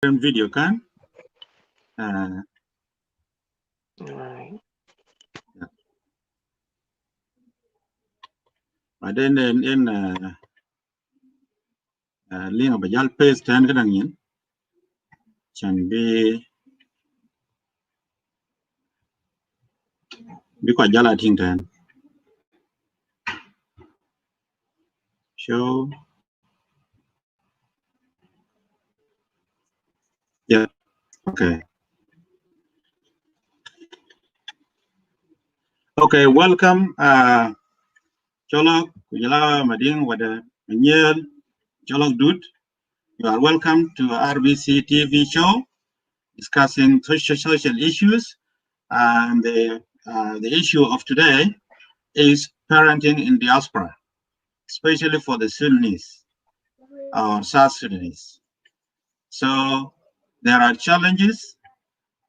video kan? Right. But then in link of y'all paste ten kadang yin can be quite jala ting ten. Show. Yeah. Okay. Okay. Welcome. Cholok kujala mading wada menyel Cholok dude. You are welcome to RBC TV show discussing social issues. And the issue of today is parenting in diaspora, especially for the Sudanese or South Sudanese. So there are challenges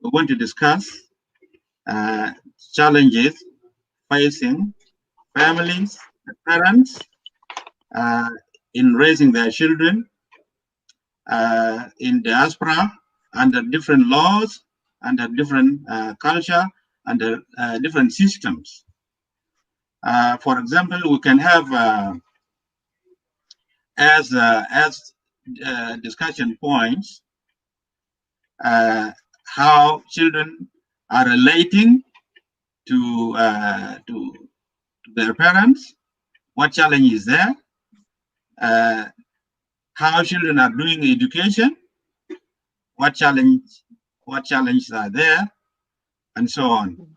we want to discuss, challenges facing families and parents in raising their children in diaspora under different laws, under different culture, under different systems. For example, we can have as discussion points how children are relating to their parents, what challenge is there, how children are doing education, what challenges are there, and so on.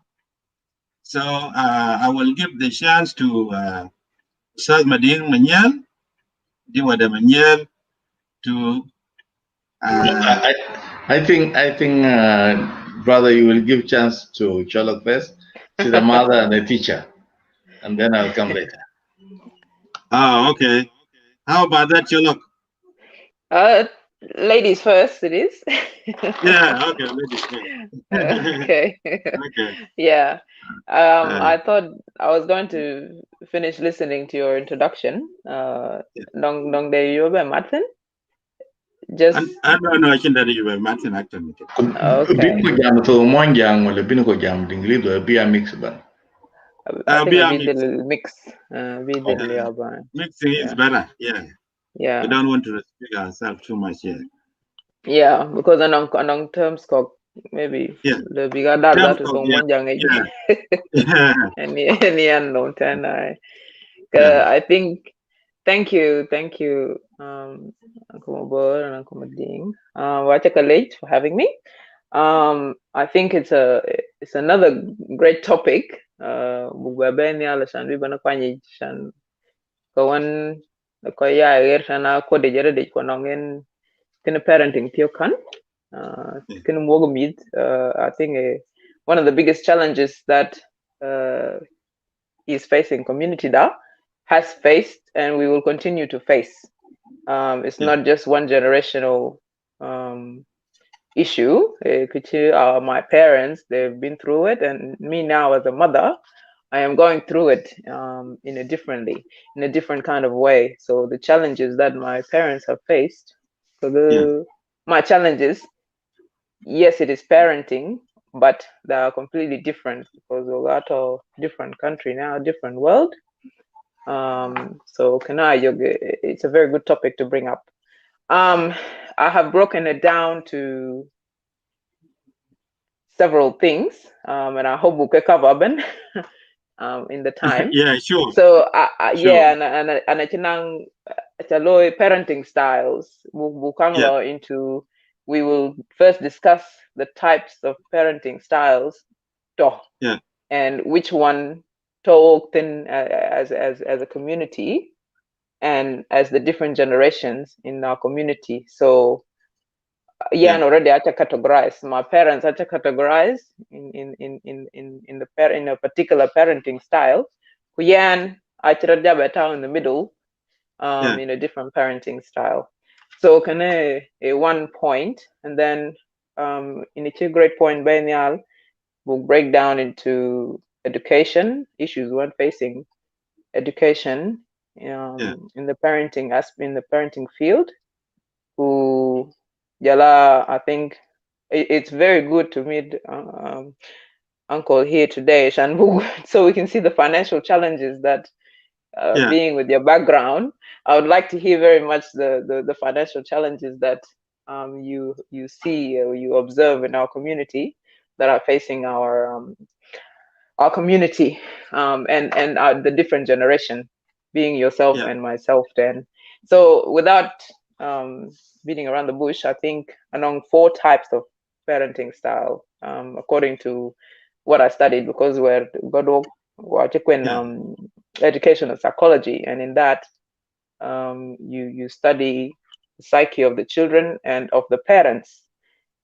So I will give the chance to Sir Madin Manuel, Diwada Manuel, to. I think, brother, you will give chance to Cholok first. She's a mother and a teacher, and then I'll come later. Oh, okay. How about that, Cholok? Ladies first, it is. Yeah, okay, ladies first. Okay. Okay. Yeah. I thought I was going to finish listening to your introduction. Dong de Yoba Martin. Just I don't know. I can tell you Martin actually. Okay. Bino jam to monjang wala bino ko jam dingli do be a mix ban. I think be a a bit mix. Mixing is better. Yeah. Yeah. We don't want to restrict ourselves too much here. Yeah, because on terms of maybe the bigger that is on one young age. Any unknown and I think thank you Uncle Mabur and Uncle Mading Wachaka for having me. I think it's another great topic. Bugabeni alashan bana kwanyi shan kawan ko ya na ko de jere de ko nongen kind of parenting kan kind of meet I think one of the biggest challenges that is facing community that has faced and we will continue to face. It's not just one generational issue. My parents, they've been through it, and me now as a mother, I am going through it in a different kind of way. So the challenges that my parents have faced, my challenges, yes, it is parenting, but they are completely different because we're at a different country now, different world. So it's a very good topic to bring up. I have broken it down to several things, and I hope we can cover them in the time. Yeah, sure. So yeah, and I think parenting styles. We'll come into. We will first discuss the types of parenting styles, and which one talked in as a community, and as the different generations in our community. So and already I categorize. My parents I categorize in a particular parenting style. I in the middle, in a different parenting style. So can a 1 point, and then in a 2 great point biennial, we'll break down into education issues when facing education in the parenting field. Who Yala, I think it's very good to meet Uncle here today, Shanbu, so we can see the financial challenges that being with your background. I would like to hear very much the financial challenges that you see or you observe in our community that are facing our community and the different generation, being yourself and myself then. So without beating around the bush, I think among 4 types of parenting style, according to what I studied, because we're education and psychology, and in that you study the psyche of the children and of the parents.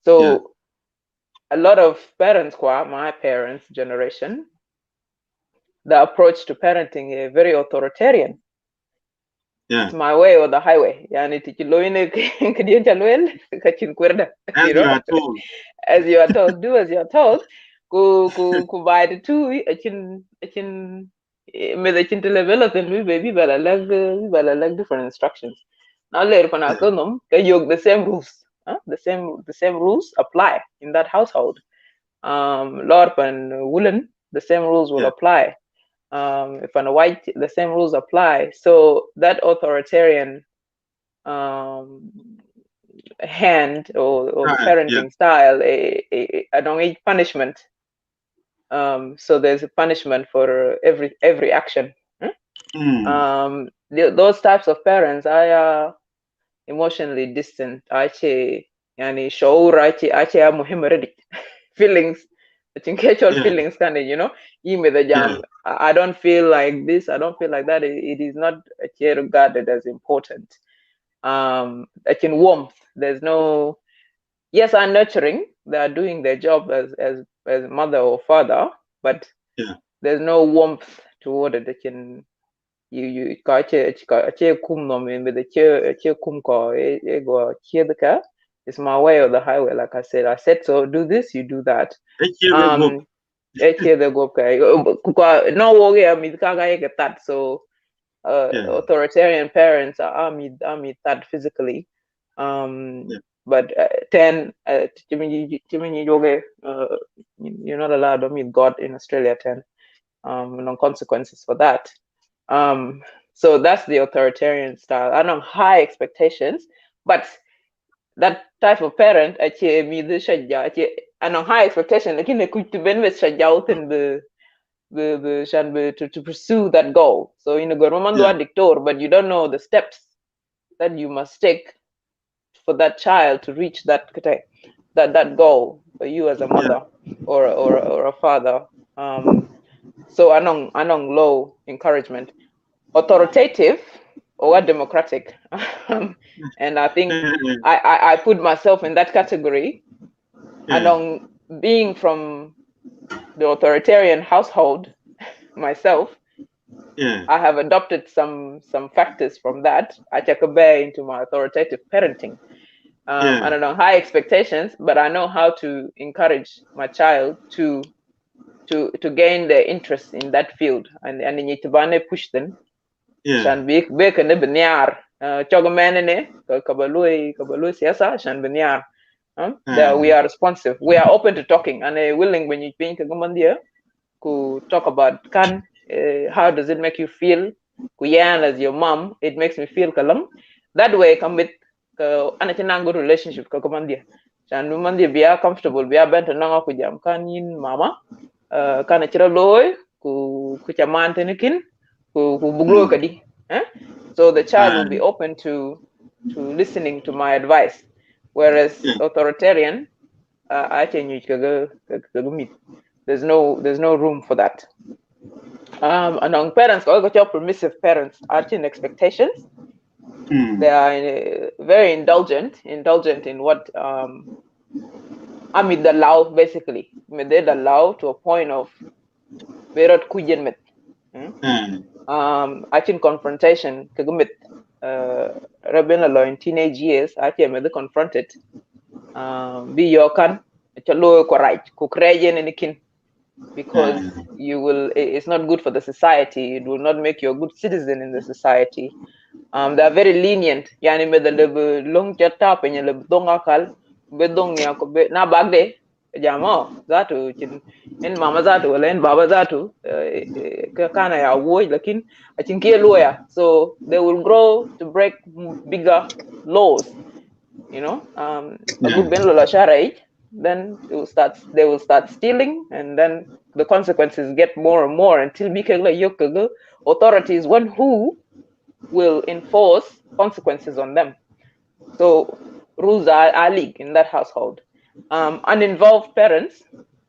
So a lot of parents, my parents' generation, the approach to parenting is very authoritarian. It's my way or the highway. Yani as you are told, do as you are told. Ku by the two me the chin level of the baby bala different instructions. Now later when I tell them the same rules. The same rules apply in that household. Lord and woolen, the same rules will apply. If on a white, the same rules apply. So that authoritarian hand or parenting style, I don't need punishment. So there's a punishment for every action. Those types of parents, I are emotionally distant. Yani show I feelings. I think feelings kind of, I don't feel like this, I don't feel like that. It is not regarded as important. I can warmth. There's no, yes, I'm nurturing. They are doing their job as mother or father, but there's no warmth toward it. They can it's my way or the highway. Like I said so, do this, you do that. No worry, I mean that. So authoritarian parents are that physically. But 10 you're not allowed to meet God in Australia 10. No consequences for that. So that's the authoritarian style. I know high expectations, but that type of parent I know high expectation to pursue that goal. So in a dictator, but you don't know the steps that you must take for that child to reach that goal for you as a mother or a father. So anong low encouragement, authoritative or democratic, and I think I put myself in that category. Anong being from the authoritarian household myself, I have adopted some factors from that. I take a bear into my authoritative parenting. I don't know, high expectations, but I know how to encourage my child to gain their interest in that field, and you need to push them. Shan be can be near chogamene kabalui siasa shan be near. We are responsive, we are open to talking, and willing when you think to talk about how does it make you feel? Kuyan as your mom, it makes me feel kalam. That way come with an good relationship kamandia. Shan mandia be comfortable, be bent nanga kujam kan yin mama kana chira loy ku chaman tenikin ku buglo kadi. So the child will be open to listening to my advice, whereas authoritarian there's no room for that. Among parents, permissive parents are in expectations. They are very indulgent in what the allow, basically. They allow to a point of very kuyen. Confrontation kagumit Rabin in teenage years, the confronted. Be your can chalo ko right kukrejen enikin, because it's not good for the society. It will not make you a good citizen in the society. They're very lenient. Yani me the level long chata penye le donga kal be dong ya ko be na bagde jamo zatu chin en mama zatu wala en baba zatu kana ya wo lakin achin ke lawyer, so they will grow to break bigger laws, you know. A good ben lola sharai, then they will start stealing, and then the consequences get more and more until authorities one who will enforce consequences on them. So rules are league in that household. Uninvolved parents,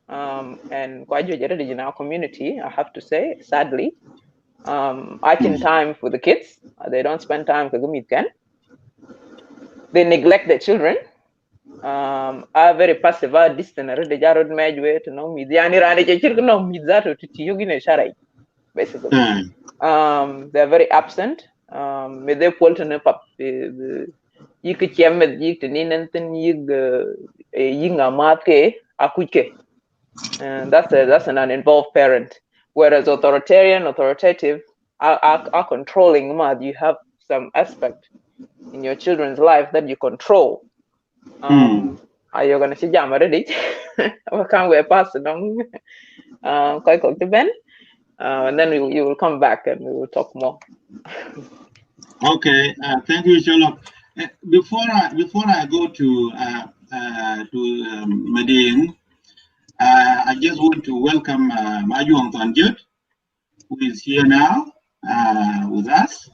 and quite in our community, I have to say, sadly, I can time for the kids. They don't spend time with them. They neglect their children. Are very passive, are distant, the jarod majwe to know me. The anirani chirk no me that to yugine sharai, basically. They're very absent. May they pull to up you could yam you to ninantin yinga marke akuke. And that's an uninvolved parent. Whereas authoritative are controlling mad. You have some aspect in your children's life that you control. Are you gonna see jam already? We can't we pass it on quite to Ben. And then you will come back and we will talk more. Okay, thank you, Sholok. Before I go to Meding, I just want to welcome Majuang Tanjut, who is here now with us,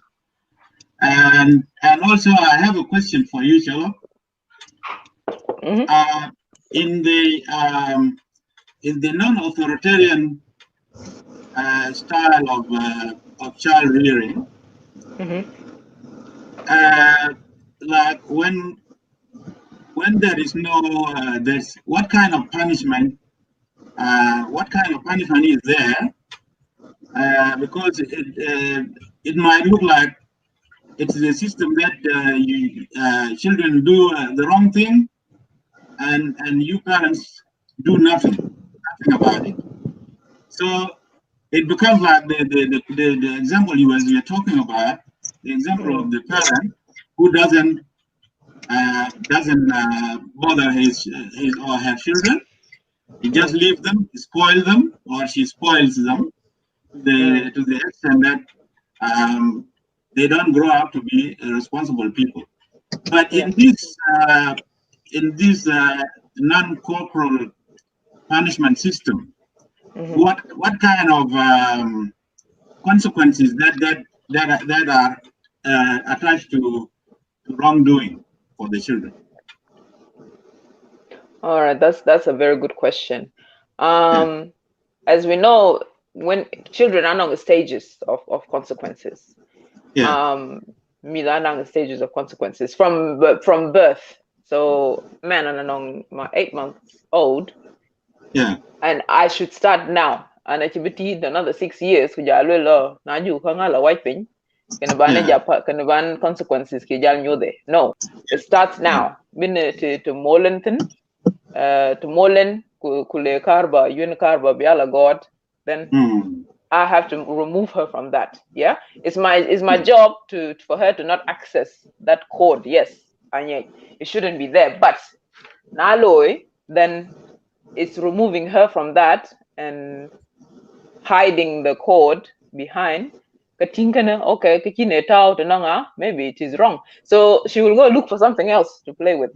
and also I have a question for you, Sholok. In the non-authoritarian style of child rearing, like when there is no there's what kind of punishment is there, because it might look like it's a system that children do the wrong thing, and you parents do nothing about it. So it becomes like the example you were talking about, the example of the parent who doesn't bother his or her children. He just leaves them, spoil them, or she spoils them to the extent that they don't grow up to be responsible people. But in this non-corporal punishment system, what kind of consequences that are attached to wrongdoing for the children? All right, that's a very good question. As we know, when children are on the stages of consequences, stages of consequences from birth. So man, I'm my 8 months old, and I should start now. And it will be another 6 years. Consequences. No, it starts now. To Molenton, to Molen, Kule Karba, Yun Karba, Biala God, then I have to remove her from that. Yeah, it's my job for her to not access that code. Yes, and it shouldn't be there. But Naloi, then it's removing her from that and hiding the code behind. Maybe it is wrong. So she will go look for something else to play with.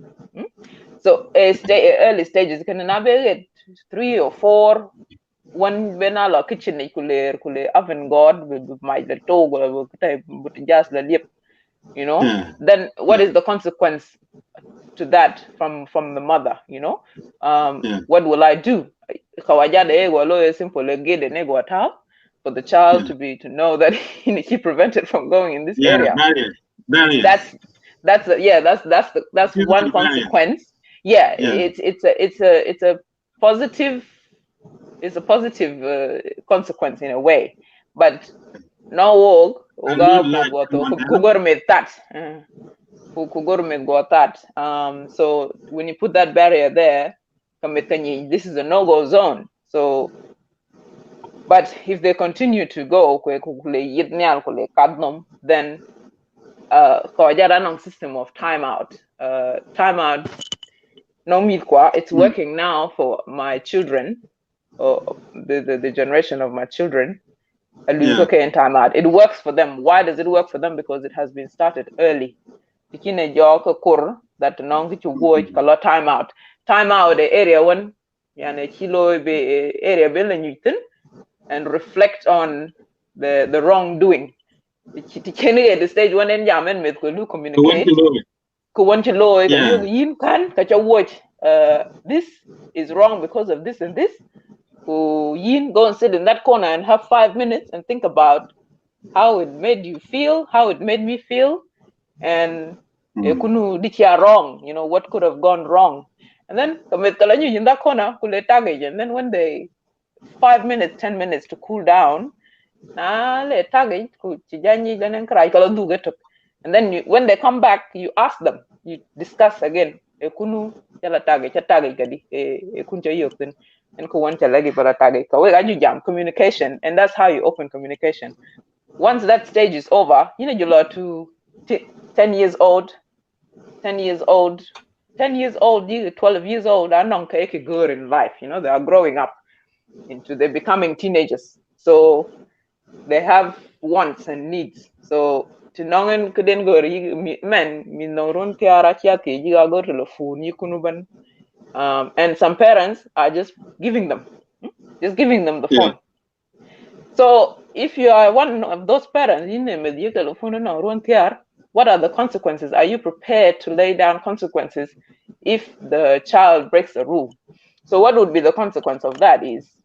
So early stages can navigate 3 or 4. One benala kitchen kule avant-garde with my dog just the lip, you know. Then what is the consequence to that from the mother, you know? What will I do? Simple for the child to know that he prevented from going in this area. That's one consequence. It's a positive consequence in a way, but no so when you put that barrier there, this is a no-go zone. So but if they continue to go, then system of timeout. Timeout, no midqua, it's working now for my children, or the generation of my children. Okay, in timeout. It works for them. Why does it work for them? Because it has been started early. That non watch a lot timeout. Timeout the area one, be area building and reflect on the wrongdoing. The stage one and yamen with who communicate. Watch. This is wrong because of this and this. Go and sit in that corner and have 5 minutes and think about how it made you feel, how it made me feel, and wrong, what could have gone wrong. And then in that corner, and then when they 5 minutes, 10 minutes to cool down, and then when they come back, you ask them, you discuss again. Communication, and that's how you open communication. Once that stage is over, you're to 10 years old, 12 years old, are not good in life. They are growing up they're becoming teenagers. So they have wants and needs. So to nongen couldn't go men no run tiara chiati you go to the phone you kunuban. And some parents are just giving them the phone. So if you are one of those parents, what are the consequences? Are you prepared to lay down consequences if the child breaks a rule? So what would be the consequence of that is,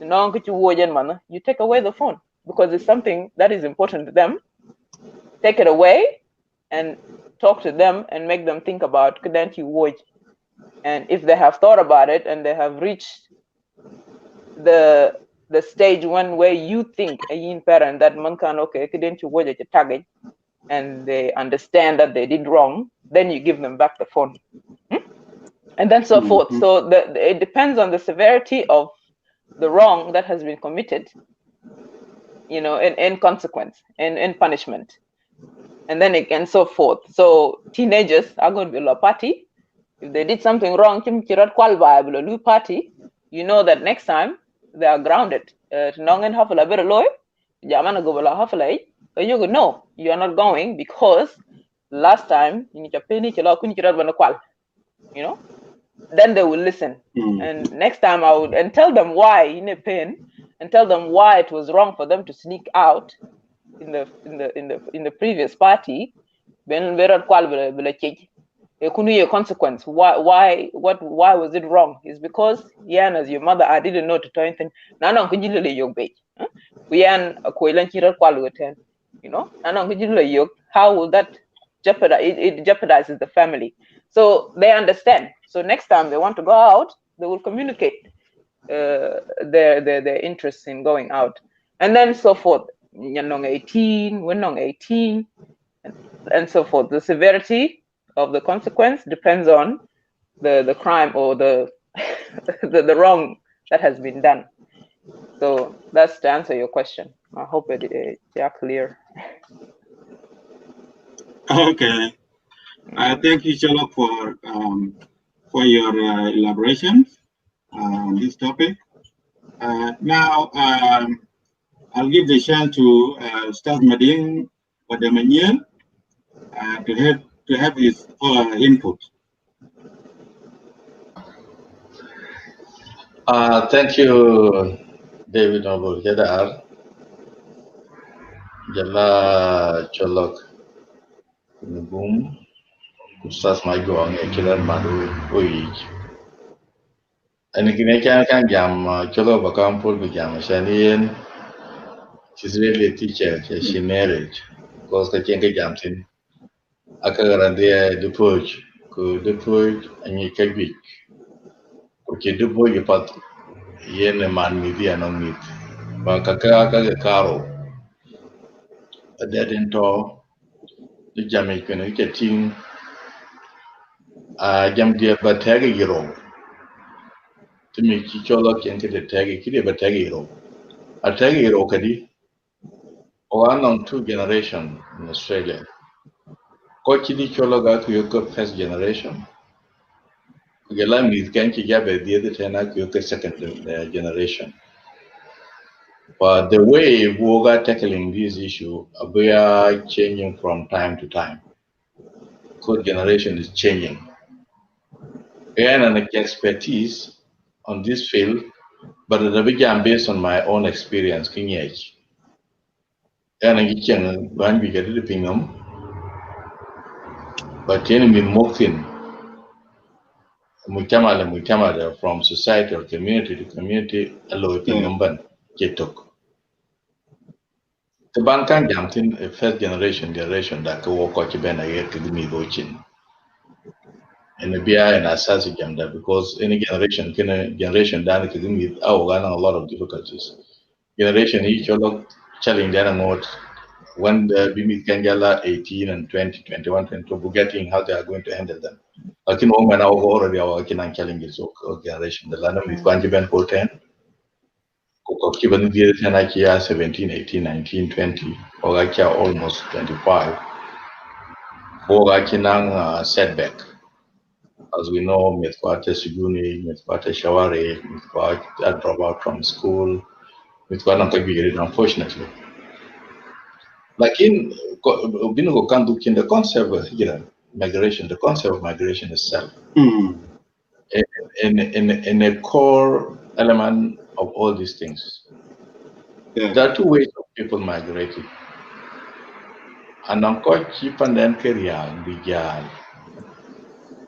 you take away the phone because it's something that is important to them. Take it away and talk to them and make them think about couldn't you watch. And if they have thought about it and they have reached the stage one where you think a young parent that man can couldn't you watch a target and they understand that they did wrong, then you give them back the phone. And then so forth. So it depends on the severity of the wrong that has been committed, in consequence, in punishment. And then again, so forth. So teenagers are going to be a party. If they did something wrong, party, that next time they are grounded. No, you are not going because last time then they will listen. And next time I would and tell them why in a pain and tell them why it was wrong for them to sneak out in the previous party. Consequence. Why was it wrong? Is because as your mother, I didn't know to tell anything. How will that jeopardize? It jeopardizes the family. So they understand. So next time they want to go out, they will communicate their interest in going out, and then so forth. 18, when 18, and so forth. The severity of the consequence depends on the crime or the the wrong that has been done. So that's to answer your question. I hope it's clear. Okay. Thank you, Cholok, for your elaboration on this topic. Now, I'll give the chance to Staff Madin Wadamanian to have his input. Thank you, David Noble Jedar, Jala Cholok, Boom, Ustaz Maigo, and Kilan Madu, Uij. And again, I can jam Cholok Bakampul Bijam, Shanian. She's really a teacher, she married, because the Chenka Jamsin. Akarandia, the purge, could the purge, and you can be. Okay, the boy you pat, yen a man with the anon meat. Bakaka Caro. A dead in tow, the Jamaican, getting jam dear but taggy hero. To make Chichola can get a taggy kid, but taggy hero. A taggy hero, Kadi, or one on 2 generations in Australia. Kochidi Chologa Kuyoko first generation. Kugela Miss Kenchi Jabe the other Tena Kuyoko second generation. But the way we are tackling this issue, we are changing from time to time. Code generation is changing. And an expertise on this field, but the began based on my own experience, King Age. And I can when we get the pingum, but then we mocking Mutamada from society or community to community, allow pingum ban, Ketok. The Bankan Jamtin, a first generation that can walk out Ben a year to give me watching. And the BI and Asasi Jamda because any generation can a generation done to give me a lot of difficulties. Generation each other challenge them out when the Bimit Kangala 18 and 20, 21, 22, getting how they are going to handle them. I can woman already are working on challenges of generation. The land with Wanjiban 10, Kiban Nakia 17, 18, 19, 20, or Akia almost 25. Bogakinang setback. As we know, Mithwate Suguni, Mithwate Shawari, Mithwate drop out from school, Mithwate unfortunately. Like in Binogo Kanduk in the concept of migration, the concept of migration itself, in a core element of all these things. There are two ways of people migrating. And I'm quite cheap and then carry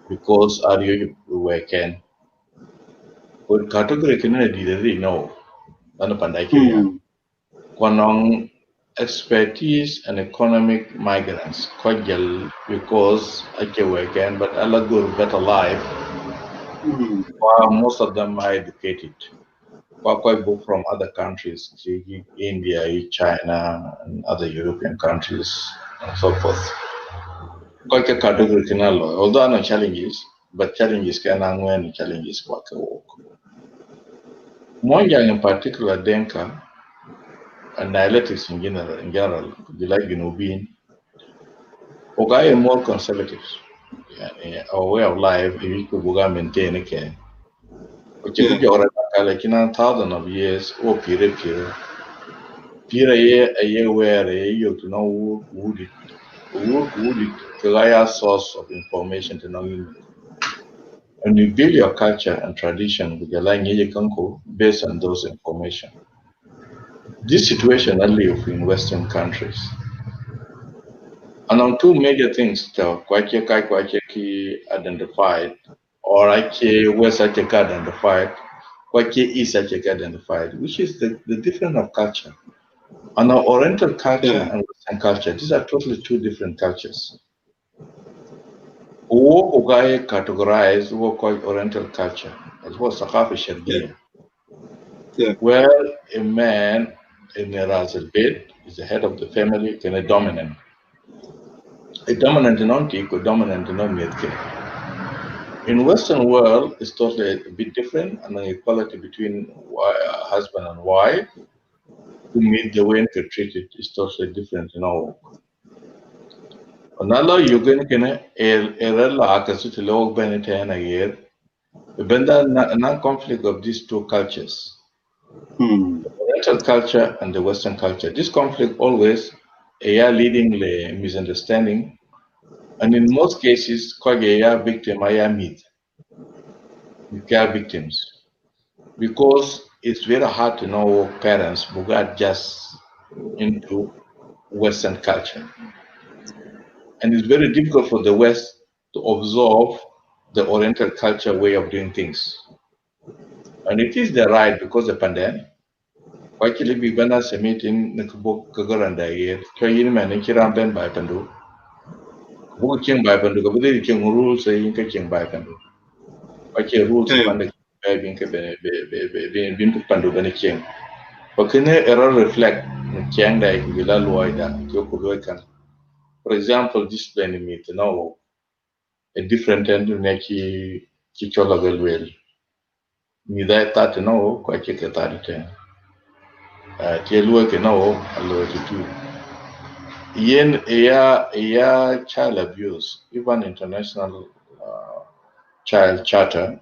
because are you working? But category can really know. Kwanong expertise and economic migrants kojal because ake weekend but a good better life. Most of them are educated. Quite book from other countries, India, China, and other European countries, and so forth. Quite a category can allow, although no challenges, but challenges can unwin challenges quite a walk. Monjang in particular, Denka, and dialectics in general, the like being okay, more conservative. Our way of life, we could maintain again. But you could like in 1,000 of years or period. A year where you to know would it the source of information to know you. And you build your culture and tradition with your language based on those information. This situation I live in Western countries. And on two major things that Kwake identified, or West identified, Kwake East identified, which is the difference of culture. And our Oriental culture and Western culture, these are totally two different cultures. Ugai categorized what called Oriental culture as well as Sakafi Shargiya, where a man in a Razel bed is the head of the family and a dominant. A dominant non equal dominant non in Western world, it's totally a bit different, and the equality between husband and wife who meet the way to treat it is totally different in our work. Another you're going to a low benefit a year, the non-conflict of these two cultures, the Oriental culture and the Western culture. This conflict always leading the misunderstanding. And in most cases, quite a victim, meet care victims, because it's very hard to know parents who got just into Western culture, and it's very difficult for the West to absorb the Oriental culture way of doing things. And it is the right because the pandemic. Quite a big banners a meeting, Nikubo Kagaranda, Kayin man, and Kiran Ben by Pandu. Who came by Pandu, but they came rules saying catching by Pandu. Quite a rules being to Pandu when it came. But can error reflect Chiang Dai Villa Loida, Yokulokan? For example, this planning me to know a different end to Neki Chichola well. Neither that no, quite a Katari. Tielua can know a low to two. yen child abuse, even international child charter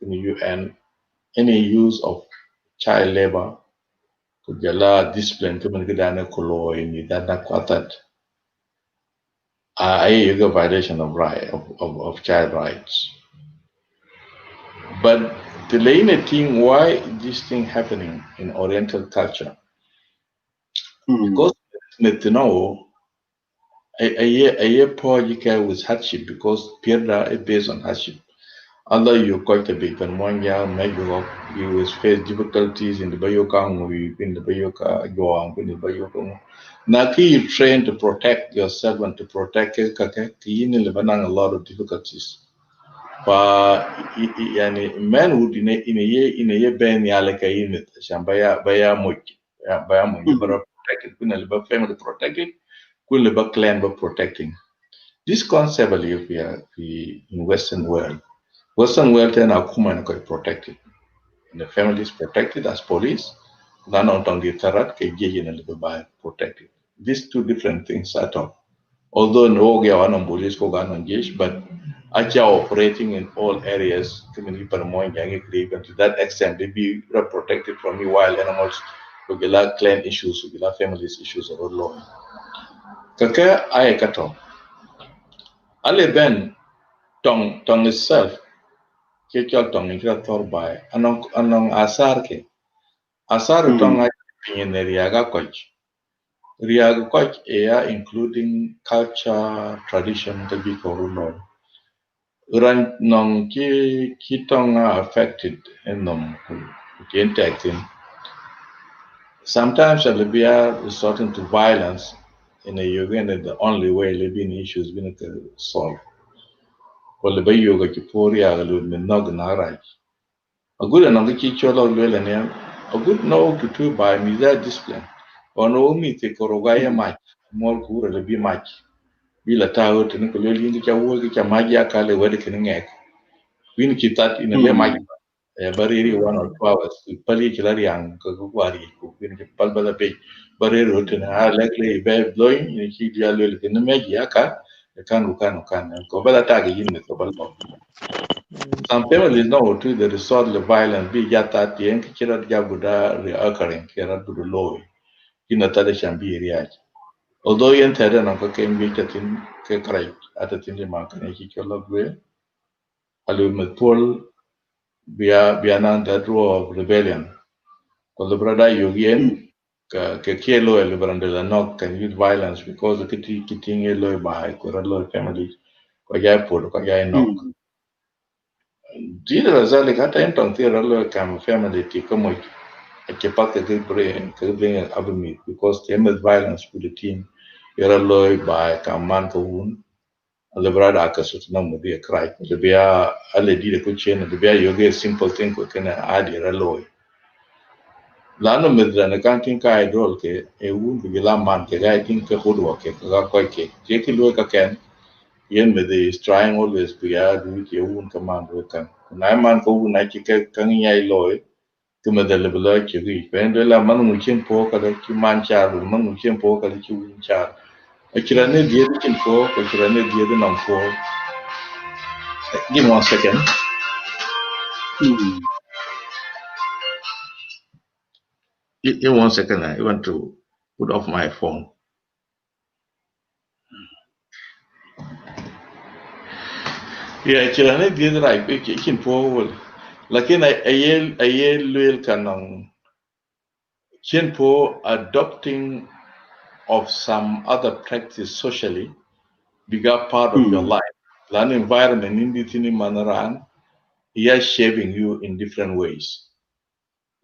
in the UN, any use of child labor kujala discipline to make dana kolo in that quartet a violation of child rights. But the main thing why this thing happening in Oriental culture, because to know a poor with hardship because Pierda is based on hardship. Although you quite a bit and one year maybe you will face difficulties in the Bayoka, in the Bayoka, in the Bayoka. Now, you train to protect yourself and to protect you Lebanon a lot of difficulties. But men would in a year ben yalaka unit, Shambaya protected, couldn't family protected, couldn't clan but protecting. This concept of in Western world. Western world then are common protected. The family is protected as police. None of the third can by protected. These two different things at all. Although no one police go engaged, but actually operating in all areas, community and to that extent they be protected from you wild animals, clan issues, families issues or law. Kaka ayakato. Ale ben tong itself kechal tong ikra by anong asar ke tong ay in riaga coach including culture tradition to be koruno ran nong ki tong affected in nom intacting sometimes Libya resorting to violence in a Uganda the only way Libyan issues been solved. Well, the yoga ki poria galu nog na right. A good and only cholo lwelanian, a good no to two by misa discipline. Or no me take orogaya match, more cool be match. Be la tao to Nicolini in the Chawoga Magia Kale wedding egg. We keep that in a way match. Bariri 1 or 2 hours, Pali Kilarian, Kaguari, who Palbala Bay, Barri rotten, likely bear blowing in Kidia in the Magiaka, the can, and Kobala tag in the Kobala. Some families know too the resort the violence be yata the enkirat gabuda reoccurring, Kirat Budu low, in a tradition be react. Although yen Tada Naka came with a tin cake at the tin mark and he killed way, Alumet Paul Bianan that row of rebellion. Because the brother Yogian Kakelo Elebrandela knock can use violence because the kitting a low by Koralo family, Kaya Put, Kaya knock. Did Razali hata entong tira lo kam family ti como ke pakte ke brain ke bring abumi because the violence with the team era lo by kam man ko un le brada akasut na mo dia cry le bia ale di ko chen le bia yoge simple thing ko kana adi era lo lano medra na kan tin ka idol ke e un bi la man ke ga tin ke hodo ke ga ko ke ke lo ka ken yen me is trying always to do it your own command with them. Na man ko na ki kan yai loy to me the level ki ri ben de la man mu chen po ka ki man cha lu man mu chen po ka ki win cha a kira ne die di chen po ko kira ne die de nam po. Give me 1 second. Give me 1 second. I want to put off my phone. Yeah, kira ne die de right ki chen po lakini ayel luel kanong Chenpo adopting of some other practice socially become part of your life. Land environment in the tini manaran, he is shaping you in different ways.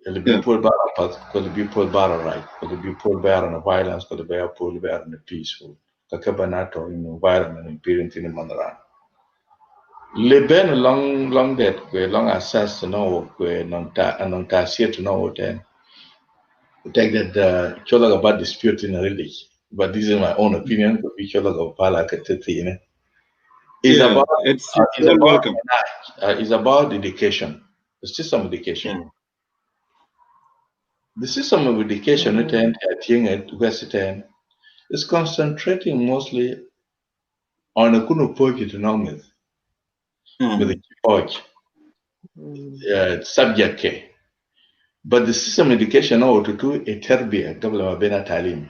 It'll be pulled back apart, could be pulled back right, could be pulled back on a violence, could be pulled back on a peaceful. Kakabanato in environment in parenting in manaran. Leben long that long access to know where non ta to know then. Take that chola about dispute in a religion, but this is my own opinion. It's about welcome. It's about education, the system of education. The system of education at Western is concentrating mostly on a kunu pochi to know with the poch subject ke. But the system education now to do a terbiya قبل ما بين تعليم.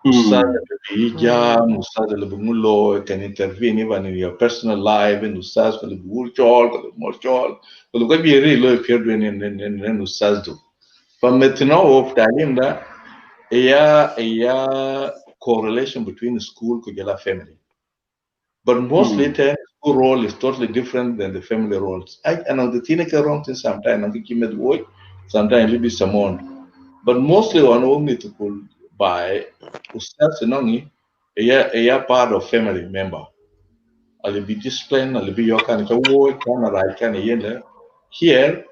Ustad اللي بيجا Ustad اللي بيقول له can intervene even in your personal life and Ustad اللي بيقول شغل اللي بيقول شغل اللي بيجي يري له يفيد إن Ustad ده. فمتنوع في تعليم ده هي correlation between school and family. But mostly the school role is totally different than the family roles. I know the thing is wrong sometimes I think you may work, sometimes it be someone. But mostly one only to pull by Ustaz Nongi, a part of family member. I'll be disciplined, I'll be your kind of work, kind of right, kind of yender. Here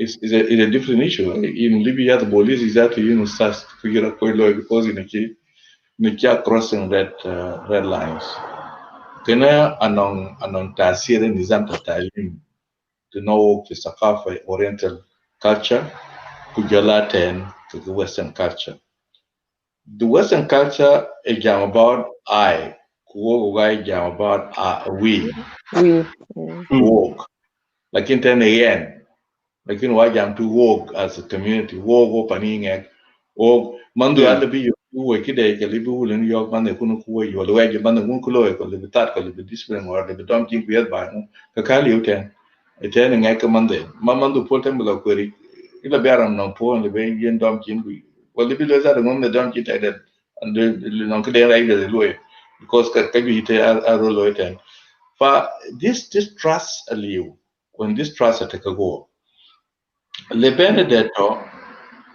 is a different issue. In Libya, the police is that you know, Ustaz figure out because in a key crossing red lines. Kena anong tasiri nizam talim to know the Sakafa Oriental culture, kujalaten to the Western culture. The Western culture is jam about I, kuogai jam about we. Walk. Like in 10 a.m. Like in why jam to walk as a community, walk opening egg, walk. Mandu alabi yo kuwe kide kalibi ule New York mande kunu kuwe yo lewe je mande kunu kulo ko lebi tat ko lebi discipline or lebi dom jing kuyet ba no kakali uten eten ngai ka mande mandu potem bla kweri ila biaram no po lebi yen dom jing ku ko lebi le za ngom me dom jing tade and no kide rai de loe because ka bi te a rolo eten fa this trust aliu when this trust atakago le benedetto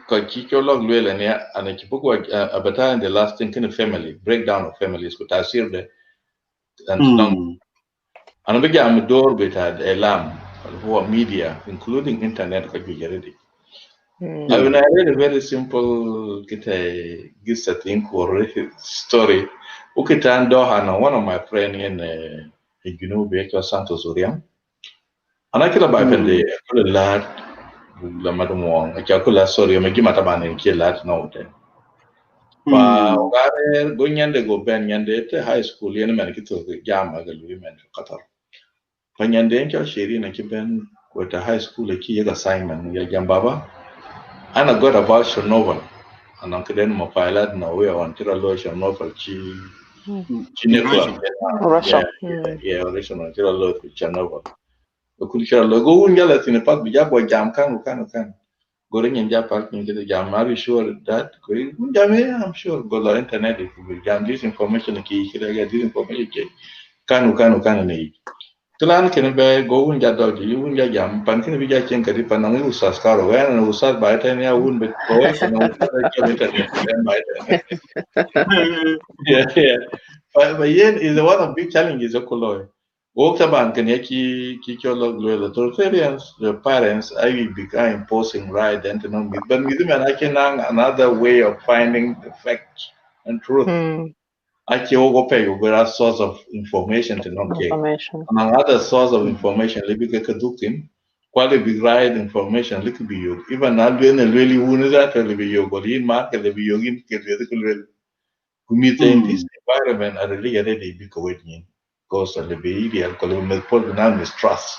Kachicholog Luelania and a Chipuko Abata in the last thing in a family, breakdown of families, but I see the and non and a big door bit had a lamb who are media, including internet. I mean, I read a very simple get a thing or story. Ukitan Dohan, one of my friends in Beto Santos Uriam. And I could have been the lad, La Madam Wong, a calcula, sorry, I'm a Gimataban and kill that note. Fa ogare go nyande go ben nyande te high school yene men kito jama ga lui men Qatar. Fa nyande en cho shiri na ki ben go ta high school ki yaga assignment ya jambaba. Ana got about Chernobyl. Ana kiden mo pilot na we on tira lo Chernobyl chi nuclear. Russia. Yeah, Russia on tira lo Chernobyl. Go kuli tira lo go unyala tine pat bija go jam kan. Going in Japan, jam, are you sure that I'm sure go to internet if you jam this information key, this information can need. Clan can be go in Jadog, you wouldn't jam, Pankin Vija Chen Karipan, Usas Caro, and Usas by 10 year wouldn't be toys and yeah. But yen is one of big challenges of Koloi. Walktaban can yaki kicholog the authoritarians, the parents, I become imposing right and no but with them I can another way of finding the facts and truth. I can pay over a source of information to not get. Among other source of information, let me get a ductin, quality right information, little be you. Even not doing a really wounded that will be your body market, will be your meet in this environment are really ready because of the behavior called mistrust.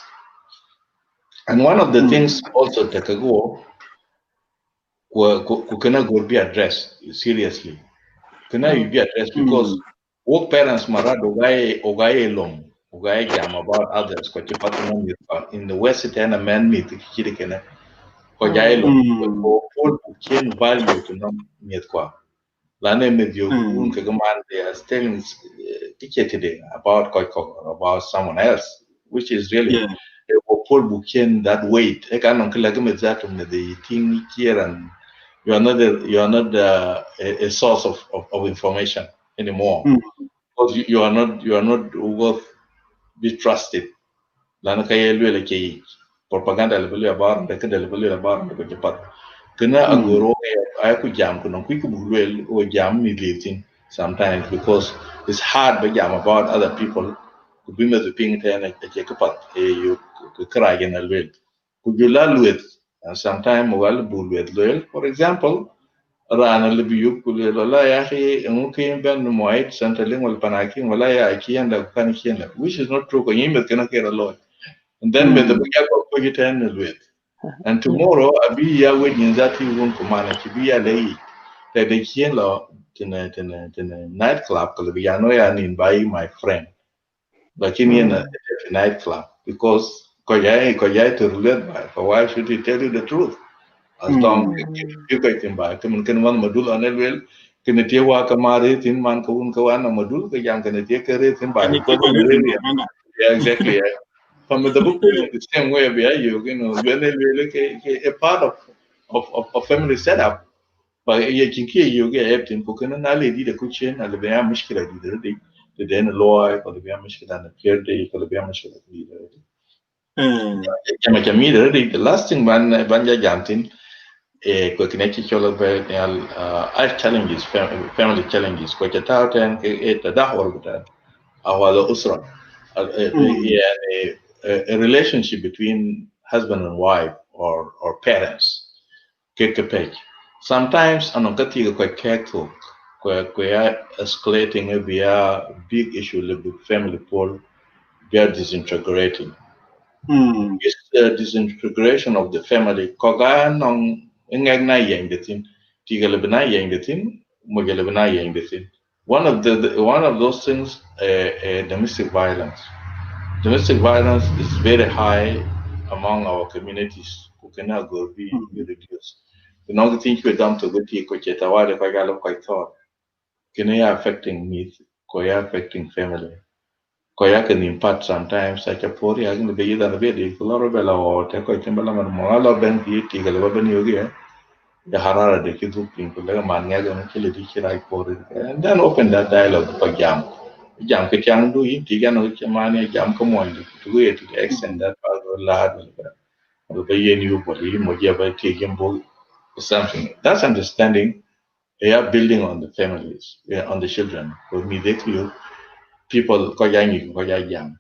And one of the things also that could be addressed seriously. Can be addressed because work parents marad ogaye long ogaye jam about others in the West and a man meet kirikene ogaye long or value to them meet kwa. Lane medio un kagaman they are telling today about someone else, which is really Paul Buchen that weight. I can't that the thing here and you are not a source of information anymore because you are not worth be trusted. Lana kaya lwele propaganda lebele about the kada lebele about the kepat. Kena agoro ayaku jam kuno kuiku bulwel o jam ni living sometimes because it's hard to jam about other people. Could be the ping ten a kepat you cry in a well. Could you learn with and sometimes well bulwel loyal. For example, rana libi yukule la ya khi ngukin ben moit centraling wal panakin wala ya kianda kan kianda, which is not true ko yimbe kana kera lo. And then me the bigya ko gitan with. And tomorrow abi ya wedin zati won ko mana ki biya lei that they kien lo tena nightclub ko biya no ya nin by my friend. Like in a nightclub because ko ya to relate by, so why should he tell you the truth? As long you can buy temen kan man madul anel wel kena tie wa kamare tin man ko un ko ana madul ka yang kena tie kere tin buy ko yeah exactly yeah. From the book the same way be you know when they really a part of family setup but ye kinki you get everything ko kana na le di da kuchen na le ya mishkila di da de den loy ko le ya mishkila na pier de ko le ya mishkila di da kama kami da the last thing ban ja jamtin ko kineki cholo be challenges family challenges ko ta ten ke ta da hor buta awala usra a relationship between husband and wife or parents ke page sometimes anokati ko keto ko ya escalating a big issue with family pool they are disintegrating. This disintegration of the family koga nong ingeg na yang detin tigale bena yang detin mogale bena yang detin one of those things domestic violence. Domestic violence is very high among our communities who cannot go be reduced. The only thing we done to go to kocheta wale kwa galo kwa thought can affecting me ko affecting family ko can impact sometimes such a poor ya can be either be the color bella or te ko timbala man mo alo ben ti ti gale ba ben yogi the harara de kidu pin ko le man ya ga ke le di kira poor and then open that dialogue for jam ke tiang do yin ti ga no ke man ya jam ko mo ndi to go to the extent that lad will be yen you body mo ya ba ti bo something that's understanding they are building on the families on the children for me they you people ko jam.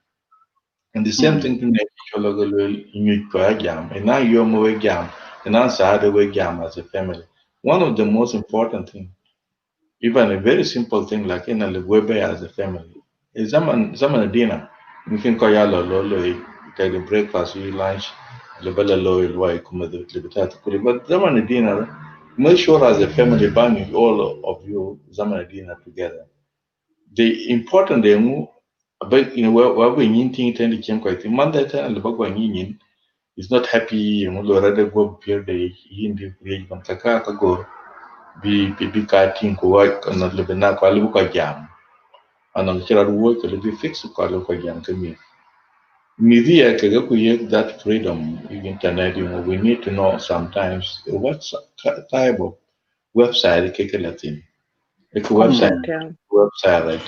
And the same thing to make sure you jam. And now you're more jam. And answer the way jam as a family. One of the most important thing, even a very simple thing like in a webe as a family, is zaman dinner. You can call yalo lo take the breakfast, you lunch, the bella lo why come the libertad. But zaman dinner, make sure as a family bang all of you zaman dinner together. The important thing but where we need thing tend to change quite man that and the bagwa yin is not happy lo rather go peer the yin the create ban kaka ka go be ka tin ko wa kana le bena ko lu ka jam anan kira wo ko le be fix ko lu ka jam ka mi dia ka ga ku yek that freedom internet we need to know sometimes what type of website ke ke latin website right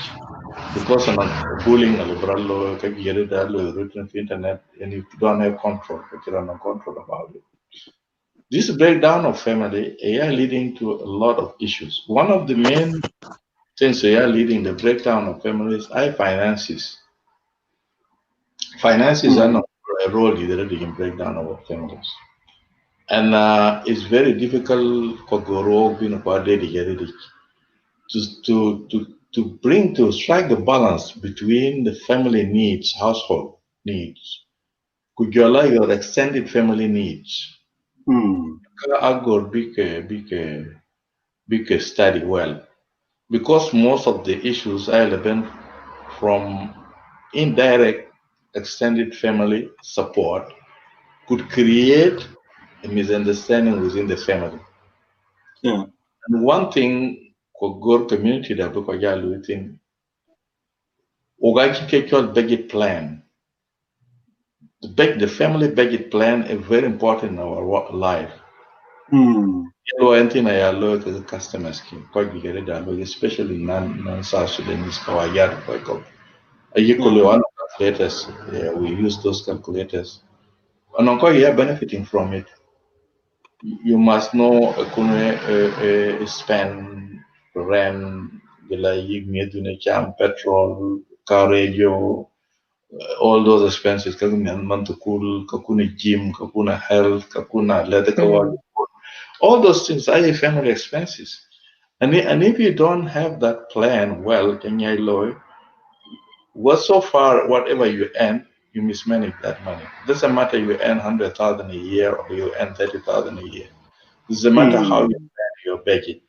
because of bullying a liberal law can get it written on the internet and you don't have control, but you don't have control about it. This breakdown of family leading to a lot of issues. One of the main things leading the breakdown of families are finances. Finances are not a role either in breakdown of families. And it's very difficult for Goro to bring to strike the balance between the family needs, household needs, could you allow your extended family needs? Agor big study well because most of the issues are relevant from indirect extended family support could create a misunderstanding within the family. Yeah. And one thing Kogor community that because within Ogaki budget plan. The family budget plan is very important in our life. Anything I look as a customer scheme, quite big especially non-South Sudanese Kawayat Koiko. Equally one calculators, we use those calculators. And benefiting from it. You must know spend rent, petrol, car radio, all those expenses kakuna cool, kakuna gym, kakuna health, kakuna leather All those things are family expenses. And if you don't have that plan well, what so far, whatever you earn, you mismanage that money. Doesn't matter you earn 100,000 a year or you earn 30,000 a year. Doesn't matter how you plan your budget.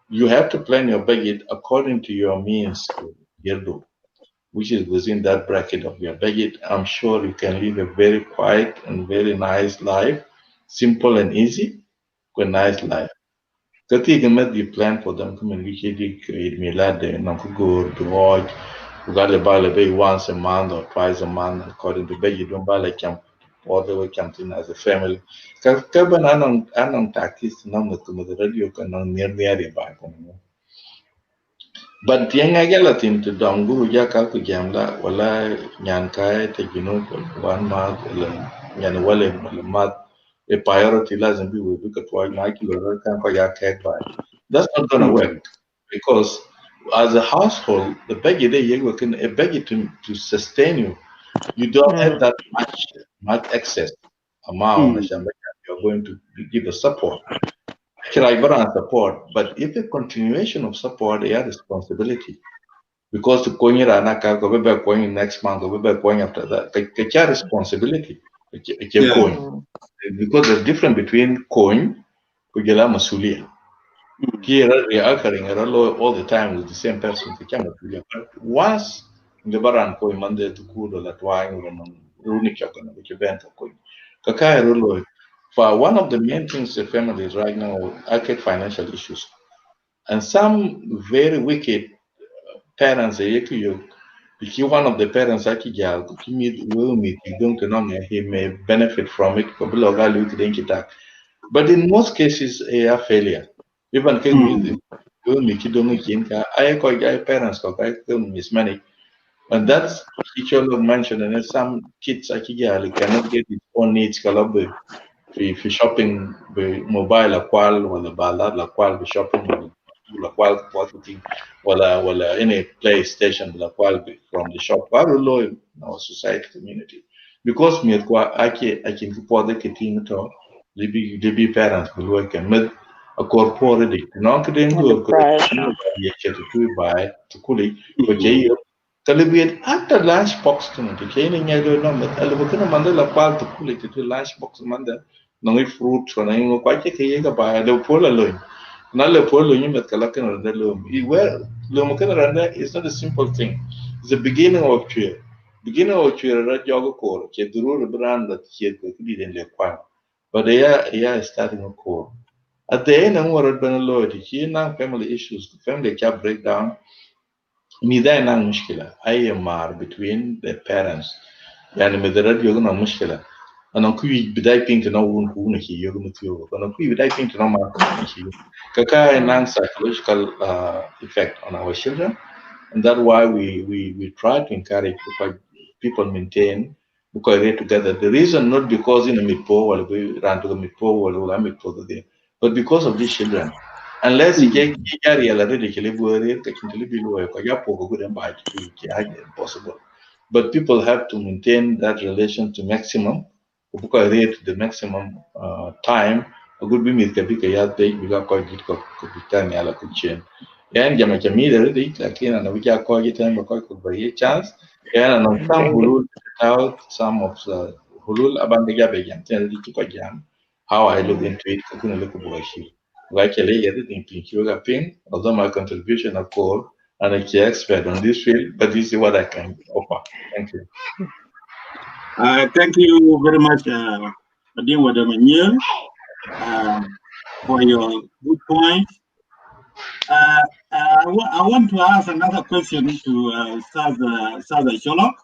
You have to plan your budget according to your means, Yerdo, which is within that bracket of your budget. I'm sure you can live a very quiet and very nice life, simple and easy, a nice life. Kati gamet you plan for them come and we create me lad and go to watch. We got to buy a once a month or twice a month according to budget. Don't buy like camp all the way camping as a family. Kaban anong takis nang the radio can near back. But yang I get Latin to dom guru ja kalku jamla wala nyan kai te gino 1 month nyan wale mat a priority lazim be we look at why na kilo kan ko ya kek by. That's not gonna work because as a household the budget you can a budget to sustain you. You don't have that much excess amount you're going to give a support. Actually, I support, but if a continuation of support, they are responsibility because the coin rana ka go be coin next month, go be coin after that. It's your responsibility. It's your coin because the difference between coin kujela masulia. Here reoccurring all the time with the same person. But once the baran coin Monday to cool or that wine or runic chakana which event coin. Kakaya rolo. For one of the main things the families right now are financial issues. And some very wicked parents if you one of the parents will meet you don't know he may benefit from it but in most cases a failure even will meet you don't I parents mismanage and that's teacher mentioned and some kids cannot get its own needs في shopping بموبايل اقوال ولا بالات الاقوال بشوبينج الاقوال marketing ولا any PlayStation الاقوال from the shop قالوا له in our society community because me ake pode que tinha to libi parents below can med a corpore di non che den go ko ye che tu bai to kuli ko je Kalibian after lunch box to the training I don't know but alabukana mandala pal to kuli to lunch box manda no fruit so na ngo kwa ke ye ba le pola lo na le polo you met kala kan randa lo where lo mo kan randa is not a simple thing it's the beginning of cheer ra jogo ko ke duru brand that ke ko di den le kwa but they are starting a core at the end I'm worried ben lo ti na family issues family can break down ميزان هناك مشكلة أي مار between the parents يعني مدرد يوغنا مشكلة أنا كوي بداية بينك نوون هو نكي يوغنا تيوغ أنا كوي بداية بينك نو ما نكي كاكا هناك psychological effect on our children and that's why we try to encourage people maintain because they together the reason not because in a midpo while we ran to the midpo while I'm midpo there but because of these children unless you get area already possible but people have to maintain that relation to maximum because rate the maximum time a good be mit kabi kaya take biga ko git ko bitani ala kuchen yan jama jami da rede lakini na wija ko gitan ba ko ba ye chance yan na some hulul out some of the hulul abanga jabe jam ten di ko jam how I look into it kuna look bugashi actually everything pink yoga pink although my contribution of course and a key expert on this field but this is what I can offer. Thank you. Thank you very much, Adin Wadamanyil, for your good point. I want to ask another question to Sada Sholok.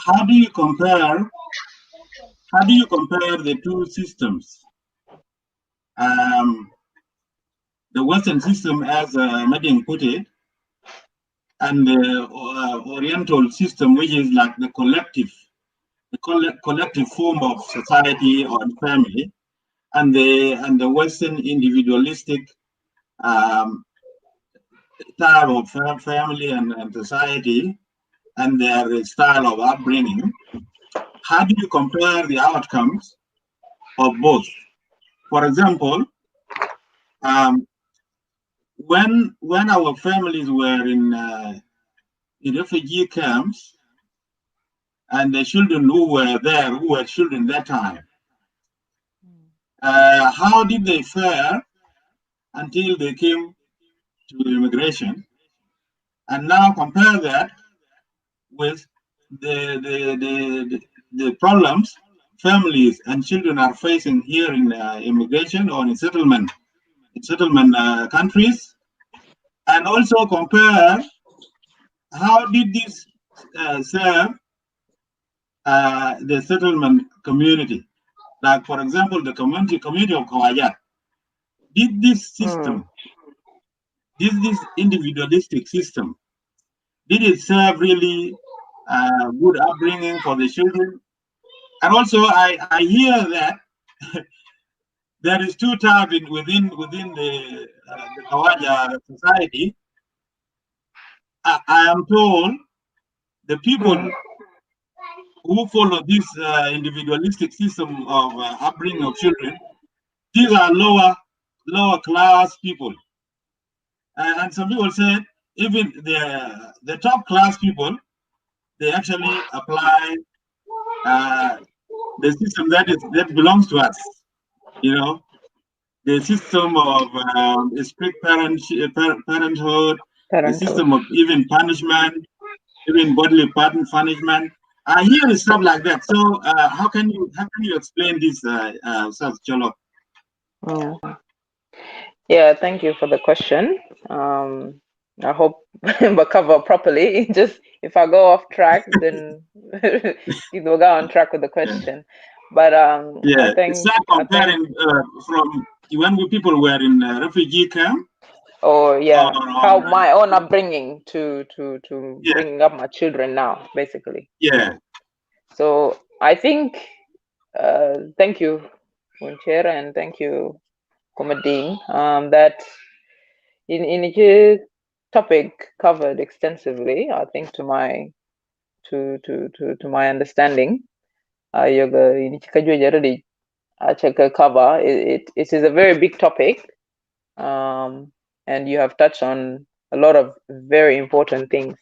How do you compare the two systems? The Western system, as Nadine put it, and the Oriental system, which is like the collective form of society or family, and the Western individualistic type of family and society, and their style of upbringing. How do you compare the outcomes of both. For example, when our families were in refugee camps, and the children who were there, who were children that time, how did they fare until they came to immigration? And now compare that with the problems families and children are facing here in immigration or in settlement countries, and also compare how did this serve the settlement community. Like, for example, the community of Kawajat. Did this system, this individualistic system, did it serve really good upbringing for the children? And also, I hear that there is two types within the Kawaja society. I am told the people who follow this individualistic system of upbringing of children, these are lower class people. And some people say even the top class people, they actually apply the system that belongs to us. You know, the system of strict parenthood, the system of even punishment, even bodily punishment. I hear stuff like that. So how can you explain this, Cholo? Yeah, thank you for the question. I hope I cover properly. Just if I go off track, then you will go on track with the question. But yeah, I think start comparing from when people were in refugee camp. Oh yeah, how my own upbringing to bringing up my children now, basically. Yeah. So I think thank you, Muncher, and thank you, Komading. That in his topic covered extensively, I think to my understanding, yoga ini already check a cover. It is a very big topic, and you have touched on a lot of very important things.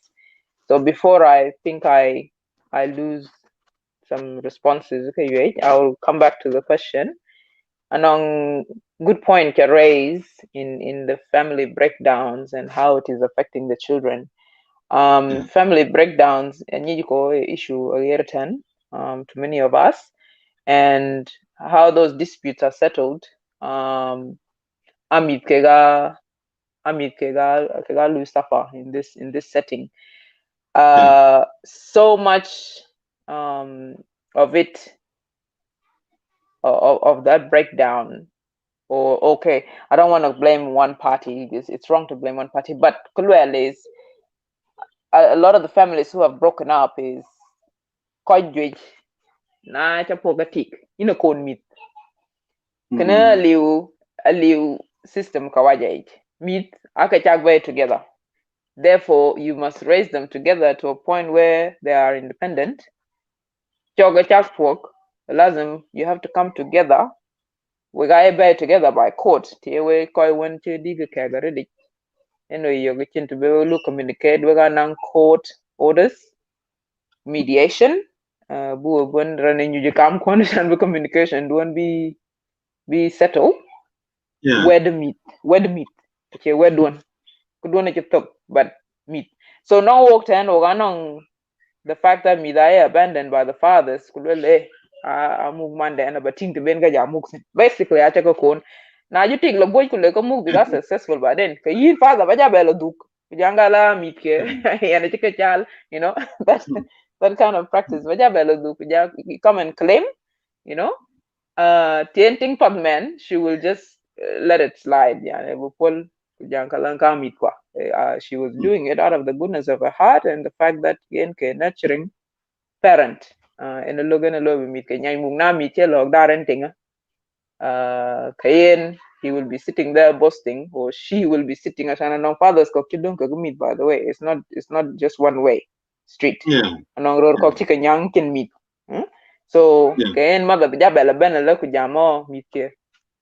So before I think I lose some responses, okay, I'll come back to the question. And on good point you raise in the family breakdowns and how it is affecting the children. Family breakdowns and issue to many of us, and how those disputes are settled. Amit kega lose suffer in this setting. So much of it of that breakdown, or okay, I don't want to blame one party. It's wrong to blame one party, but clearly is a lot of the families who have broken up is quite good. Na chapogatik kon mit kana liu system kawaja meet aka together. Therefore, you must raise them together to a point where they are independent. Lazim, you have to come together. We got bear together by court. We koi one to dig already. You're going to be able to communicate. We got court orders, mediation. When running you come condition communication don't be settled. Yeah. Where the meet. Okay, where do one? Could one talk, but meet. So now walked in or the fact that Midaya abandoned by the fathers could well move Monday and about to Benga Mooks. Basically, I take a cone. Now you think the boy could like a move because successful by then. You father Bajabella Duke, Jangala meet and a chicken child, that's that kind of practice. Bajabella Duke, come and claim, Tienting Pugman, she will just let it slide. Yeah, she was doing it out of the goodness of her heart and the fact that nurturing parent in the logan meet he will be sitting there boasting, or she will be sitting as an father's meet. By the way, it's not just one way street. Yeah. Road meet. So kain mother bijabela benela kujamo mitke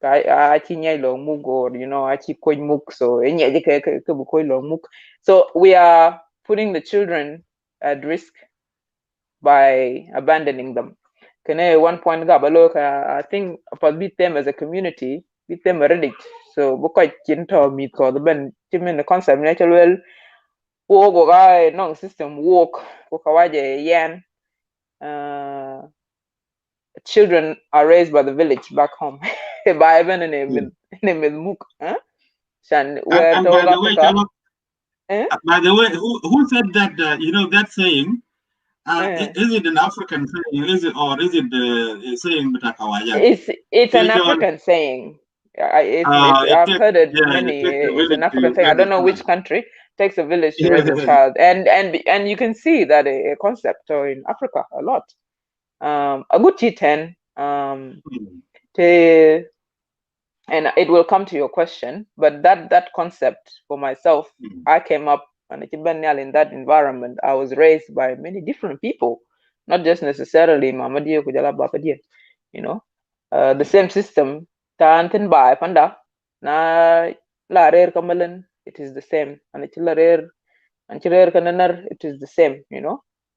ka achi nyai lo muk, or achi koi muk, so enye ke bukoi lo muk. So we are putting the children at risk by abandoning them. Kene one point gabalo I think about beat them as a community, beat them already. So buko chinto mit ko the ben timin the concept natural well wo ga non system work ko kawaje yan children are raised by the village back home by even in a muk where and to Africa. By the way, who said that? That saying. Is it an African saying? Is it a saying Butakawayan? It's an African saying. I've heard it many. It's an African saying. I don't know which country takes a village to raise a child, and you can see that a concept in Africa a lot. A good T10. And it will come to your question, but that concept for myself, I came up in that environment. I was raised by many different people, not just necessarily Mama Dia Kujala Baba Dia, the same system. Tantin by Panda na la rare kamalan, it is the same. And it's la rare and rare kananar, it is the same,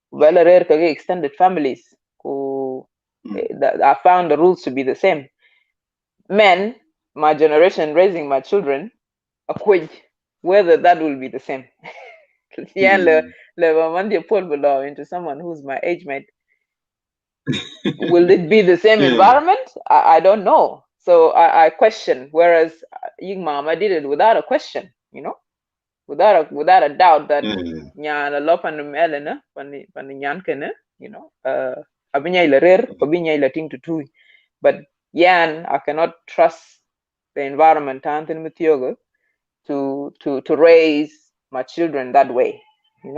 Well rare kage extended families who I found the rules to be the same. Men, my generation raising my children, whether that will be the same. Into someone who's my age mate. Will it be the same environment? I don't know. So I question. Whereas Ying Mama did it without a question, without a doubt that nyana lopan melena pani nyankene, abinya ila rare, abinya ila ting to. But yan, I cannot trust the environment to raise my children that way, the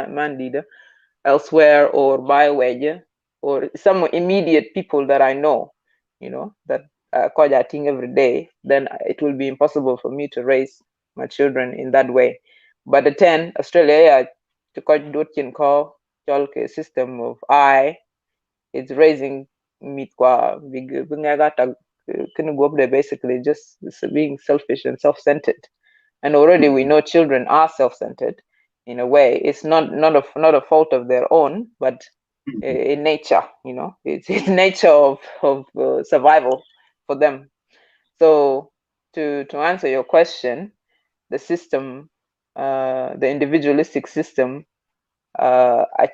man leader elsewhere or by way or some immediate people that I know, that thing every day, then it will be impossible for me to raise my children in that way. But the 10 Australia to system of it's raising meat basically just being selfish and self-centered. And already we know children are self-centered in a way. It's not a fault of their own, but in nature, it's nature of survival for them. So to answer your question, the system, the individualistic system, why I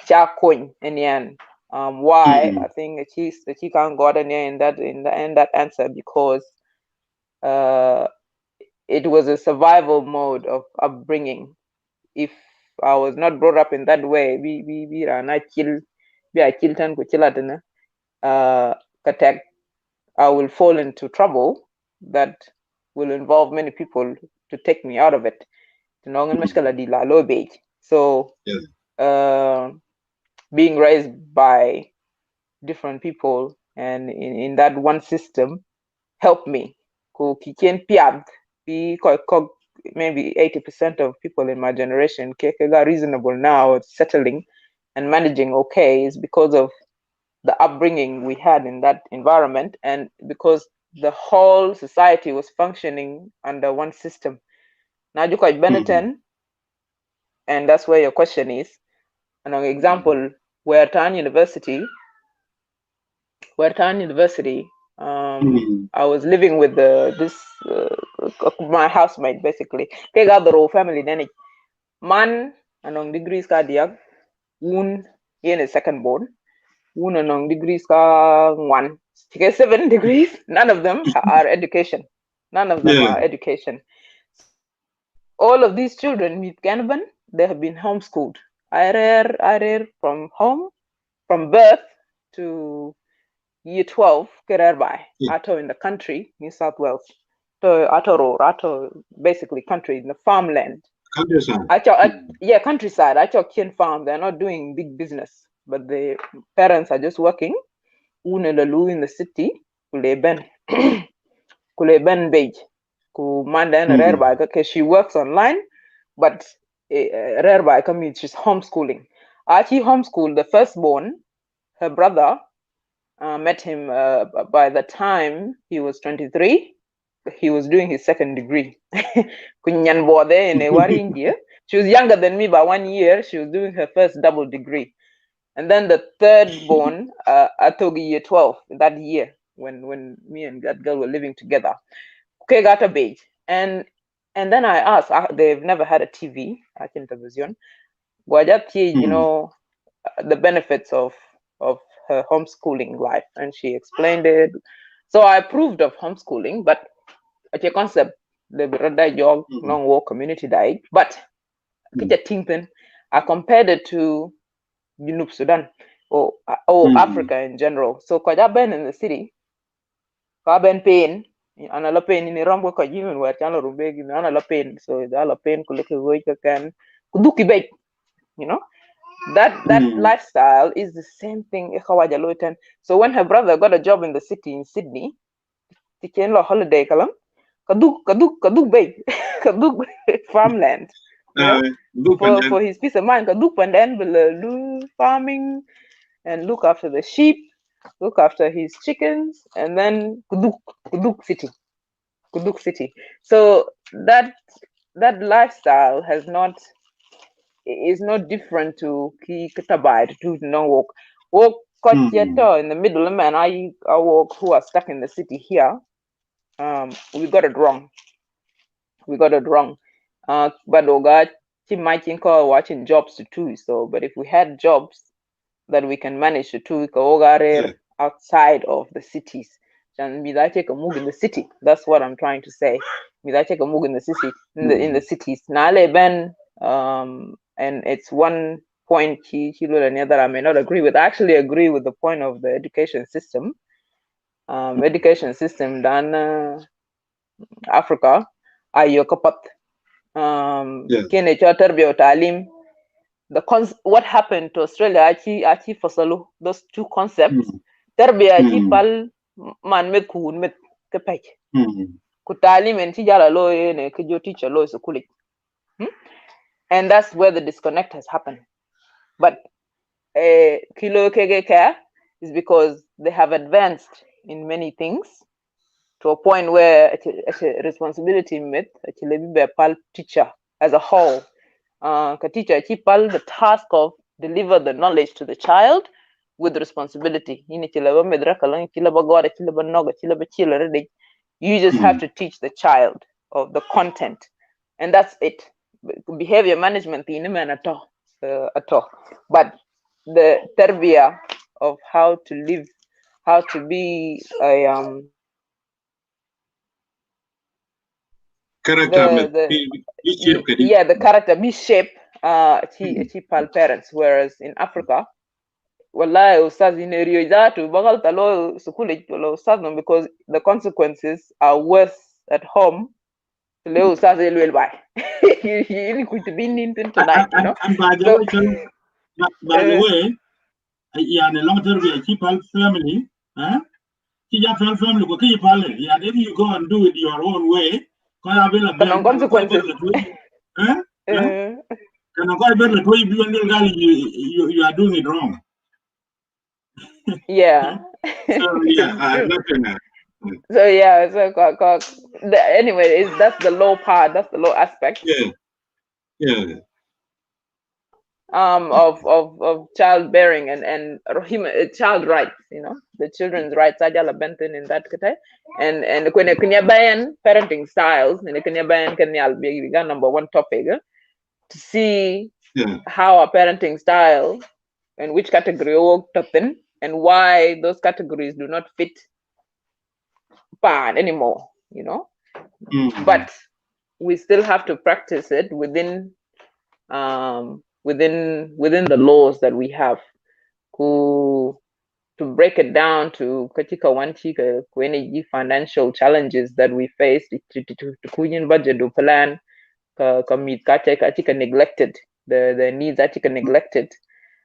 think she can't got in that answer, because it was a survival mode of upbringing. If I was not brought up in that way, we are not killed. We are killed and I will fall into trouble that will involve many people to take me out of it. So being raised by different people and in that one system helped me. Maybe 80% of people in my generation are reasonable now, settling and managing okay, is because of the upbringing we had in that environment, and because the whole society was functioning under one system. Now you quite Benetton, and that's where your question is. And an example, where Tan University, I was living with my housemate basically. They got the whole family. Then man anong degrees cardiac, one in a second born, one anong degrees ka 1. 7 degrees. None of them are education. None of them are education. All of these children with Canavan, they have been homeschooled. I read from home, from birth to year 12, Ato in the country, New South Wales. Ato basically country in the farmland. Countryside. Countryside. Kin farm. They're not doing big business, but the parents are just working. Unelalu in the city, Kuleben Beige. Ku Manda and because she works online, but rare by community, she's homeschooling. She homeschooled the firstborn. Her brother met him by the time he was 23. He was doing his second degree. Kunyan Bode in India. She was younger than me by 1 year. She was doing her first double degree. And then the third born, Atogi year 12 that year when me and that girl were living together. Okay, got a baby. And then I asked, they've never had a TV, I think television. You know, the benefits of her homeschooling life, and she explained it. So I approved of homeschooling, but a concept the brother jog non war community died. But I compared it to Junub Sudan or Africa in general. So because I've been in the city, I've been paying and a pain in the wrong work even where channel rubeg in a pain. So the other pain could look away can kuduki bait, you know. That lifestyle is the same thing. So when her brother got a job in the city in Sydney, she came on holiday kalam kaduk bay kaduk farmland, you know, for his peace of mind. Kaduk and then will do farming and look after the sheep, look after his chickens, and then kuduk city. So that lifestyle is not different to ki katabai to no walk in the middle man I walk who are stuck in the city here. We got it wrong. But Oga might think watching jobs too. So but if we had jobs that we can manage to do outside of the cities, and me that take a move in the city. That's what I'm trying to say. Me that take a move in the city in the cities. Nale Ben and it's one point he that I may not agree with. I actually agree with the point of the education system. Education system dan Africa ayokapat kene terbiya talim. What happened to Australia achi fasalu those two concepts. Terbiya achi pal man met kun met kepek. Kutalim and tijala lo ne kijo teacher lo sukuli. And that's where the disconnect has happened. But Kilo KGK is because they have advanced in many things to a point where it's a responsibility met a pal teacher as a whole. Teacher the task of deliver the knowledge to the child with responsibility. You just have to teach the child of the content, and that's it. Behavior management at all. But the terbiya of how to live, how to be a character the character be shaped pal parents. Whereas in Africa, wallahi ustaz in area zatu bagal talo sukule ustaz because the consequences are worse at home. Leo ustaz elwel by you could be tonight, you know. And by the way, yani long term we keep our family, family go keep if you go and do it your own way, consequences. You are doing it wrong. Yeah. So yeah, so yeah, anyway, that's the low part, that's the low aspect. Yeah. Of childbearing and child rights, you know, the children's rights ajala benten in that kete. And when parenting styles and number one topic to see how a parenting style and which category and why those categories do not fit pan anymore, you know. But we still have to practice it within the laws that we have to break it down to katika wanchika kwenye financial challenges that we face to kunyin budget to plan katika neglected the needs katika neglected.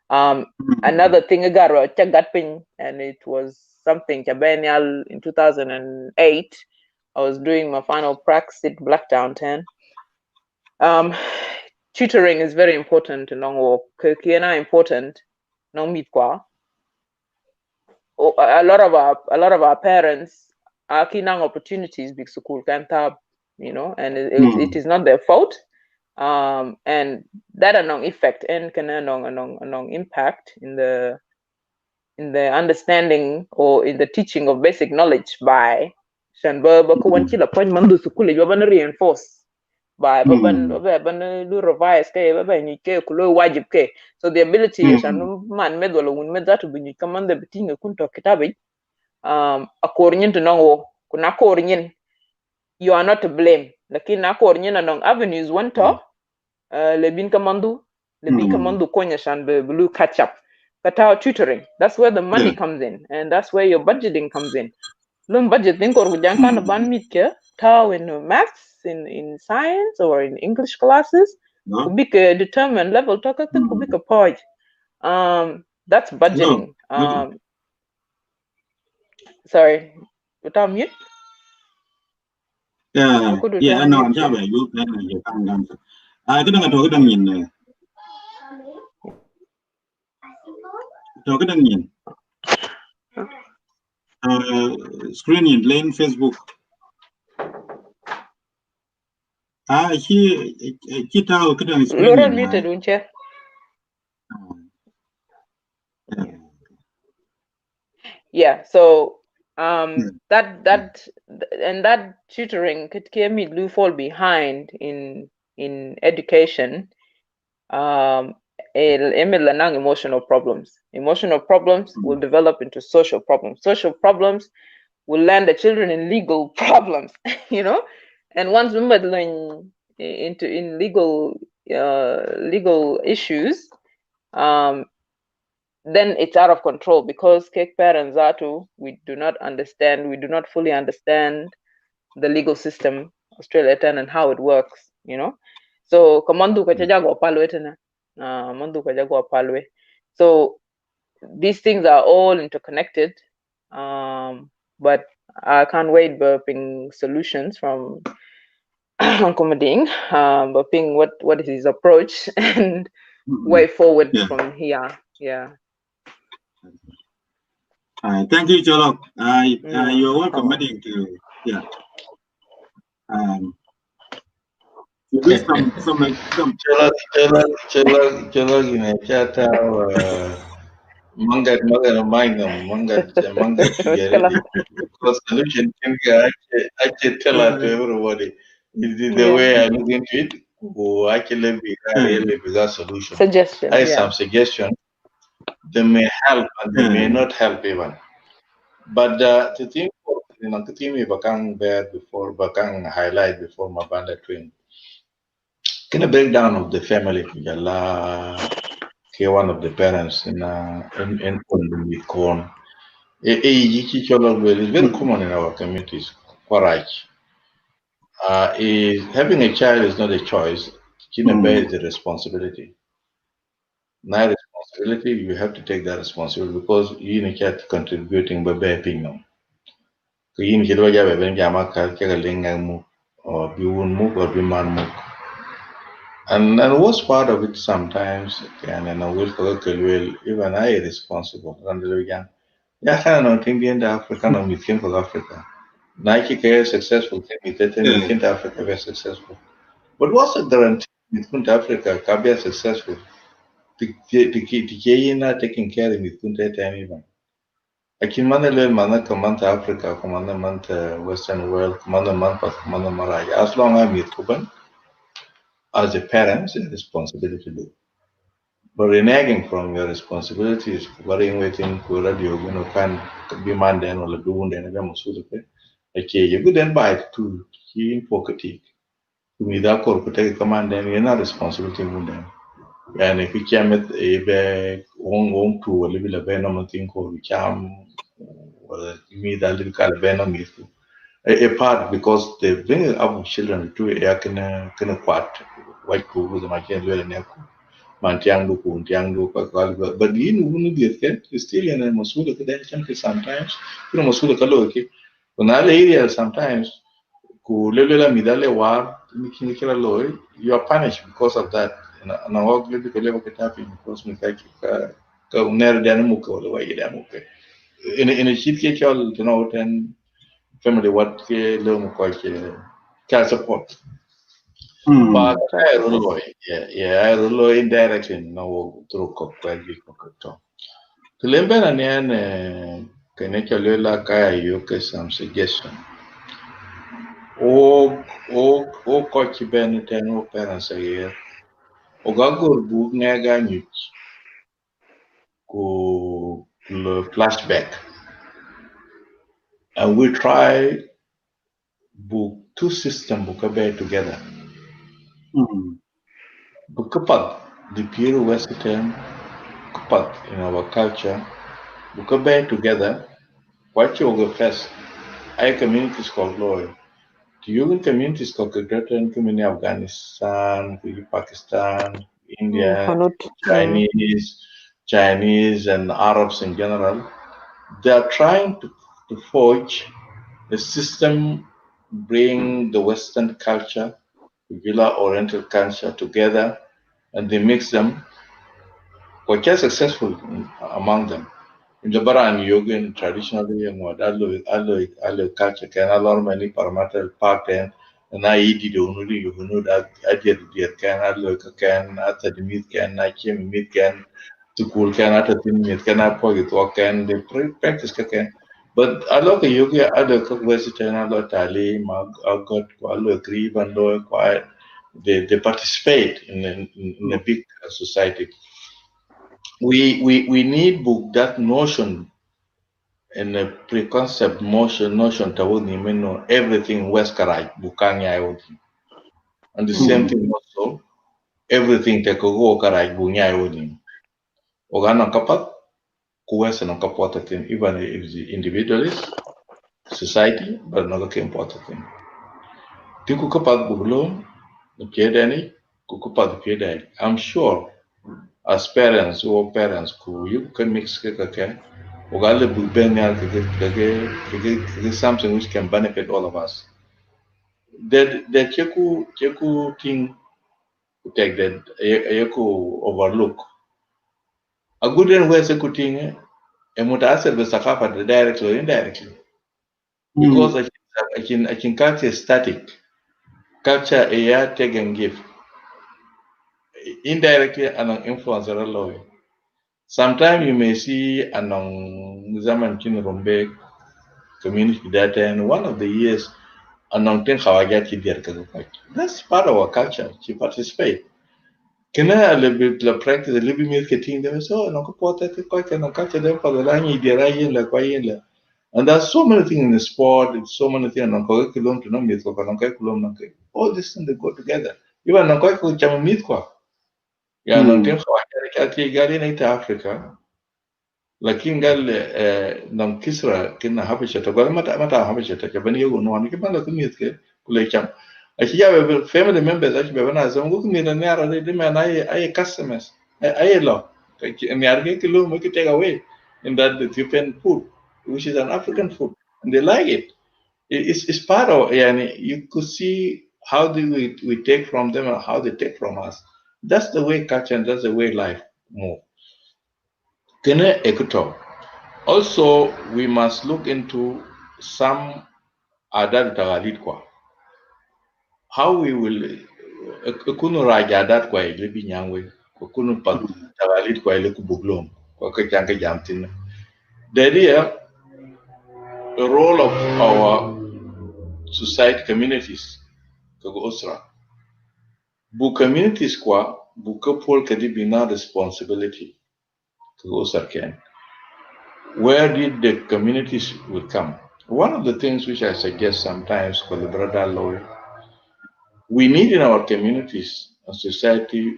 Another thing and it was something in 2008. I was doing my final practice at Blacktown 10. tutoring is very important nong wo kiena important nong mit kwa. A lot of our parents are kinang opportunities big school can tab, you know, and it is not their fault. And that anong effect and can anong impact in the understanding or in the teaching of basic knowledge by reinforce by revise so the ability man medwala un medatu binyi kamande bitinga kunto kitabi akornyin to nongo kuna kornyin you are not to blame lakini na kornyin anong avenues one to lebin kamandu konya shan blue catch up kata tutoring, that's where the money comes in, and that's where your budgeting comes in. Lum budgeting or jankan ban mitke tau in maths, in science or in English classes, could be determined level talk could be a point. That's budgeting. Sorry, without mute. Yeah, I know. I'm sure you can. I don't know. Screen in lane Facebook. Laura muted, don't you? Yeah, so that tutoring could do fall behind in education. Emotional problems. Emotional problems will develop into social problems. Social problems will land the children in legal problems, you know. And once we meddling into legal issues, then it's out of control because cake parents are too. We do not fully understand the legal system Australia and how it works, you know. So kamandu kachajago palwe mandu kajago palwe. So these things are all interconnected, but I can't wait burping solutions from Uncle Mading, burping what is his approach and way forward from here. Yeah. Thank you, Cholok. You're welcome, Mading, to Cholok in a chat. Mangat because solution can actually tell out to everybody. The way I look into it will actually be really bigger solution. Suggestion. Some suggestion. They may help and they may not help even. But the thing the thing we can bear before, can highlight before my band twin. Can a breakdown of the family one of the parents in with corn. Is very common in our communities. Having a child is not a choice. Is a responsibility. Now responsibility, you have to take that responsibility because you need to contributing by being them. You need to or be one move or be man move. And the worst part of it sometimes, and I will even I is responsible. Yeah, kind of thing in Africa, no, with for Africa. Nike is successful, with Africa very successful. But what's the guarantee with Africa can be successful? The taking care of with anyone. I can manage command Africa, command Western world, command Malaya. As long as I'm with Cuban, as a parent, it's a responsibility to do. But reneging from your responsibilities, worrying waiting for radio, can be man then or do one then again. Okay, you could then buy it to key for critique. To me, that could take command, then you're not responsible to them. And if you came at a bag, home to a little venom thing called we cam, or me that little kind of venom is a part because they bring up children to a can quat white cool with the machine well and Mantiango, but you know, it's still in a Mosula sometimes, Mosula Kaloki. When other areas sometimes, you are punished because of that. na wag le ko le ko tapi because mi ka uner dan mu ko le wa ida mu ke in a shit ke chol to know ten family what ke le mu ko ke child support pa ka rolo ya rolo indirectly no through ko kwa gi ko to lembe na ne kene chole la ka yo ke some suggestion o ko ci ben ten o parents here o ga gor bu nga ga ñu ko le flashback and we try book two system book be together book pat the pure western pat in our culture book be together what you go first I communities called law the Yugan communities called community Afghanistan, Pakistan, India, Chinese and Arabs in general, they are trying to forge a system, bring the Western culture, Villa Oriental culture together, and they mix them, which are successful among them. In the Baran Yogan traditionally and what allo culture can allow many parameter pattern and I eat the only you know that I did can allo can at the meat can I came meat can to cool can at the meat can I pocket or can they practice can but allo yoga allo cook western allo tali mag got allo grieve and quiet they participate in a big society. We need book that notion in a preconcept notion toward the everything West Karai, Bukanya, and the same thing also, everything take go Karai, Bunya, Ogana Kapat, Kuwes and Kapota thing, even if the individualist, society, but not a important thing. Tiku Kapat Buglo, the Piedani, Kukupa the Piedani. I'm sure as parents or parents, you can mix Kaka. Ogale Bubenya something which can benefit all of us. The cheku thing take that you overlook. A good and way seku thing and would answer the sakafa directly or indirectly. Because I can culture static. Culture a year take and give. Indirectly and an influencer law. Sometimes you may see an zaman kin rombe community data and one of the years that's part of our culture. She participate. Can I a little bit practice a little bit marketing them so no support quite and culture them for the line like and there's so many things in the sport, so many things on curriculum to know meet curriculum. All these things they go together. Even on curriculum meet kwa. Yeah, no thing for Africa. Lakini nam kisra kina habisha to gwa mata habisha ta ke bani yugo no ani ke bala kumi ke kule cham ashi ya be family members ashi be bana zam go kumi na nyara de man ay customers ay lo and yarge kilo mo ke take away in that the Ethiopian food which is an African food and they like it. It's part of yani you could see how do we take from them and how they take from us. That's the way culture and that's the way life move. Kene ekuto. Also, we must look into some adat tagalit kwa. How we will kunu raja adat kwa ile binyangwe, kunu pat tagalit kwa ile kubuglom, kwa kachanga jamtin. The idea, the role of our society communities, kago osra. Bu communities kwa, bu kapol kadi bina responsibility, kago osra ken. Where did the communities will come? One of the things which I suggest sometimes for the brother lawyer, we need in our communities and society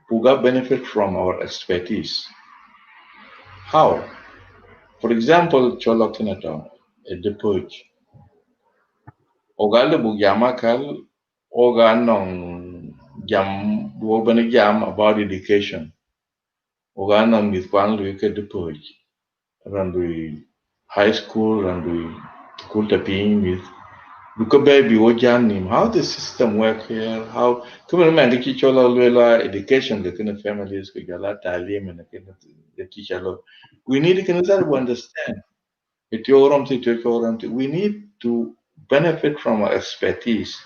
who got benefit from our expertise. How? For example, Cholo Kinata, a deputy. Ogale Bugamakal, Oganong Jam, Wobani Jam about education. Oganong with one week a deputy. Run high school, run the school taping with. Look a baby what Janim, how the system work here, how come on man the kichola education the kind of families we get lot talim and the teacher. We need to understand. We need to benefit from our expertise.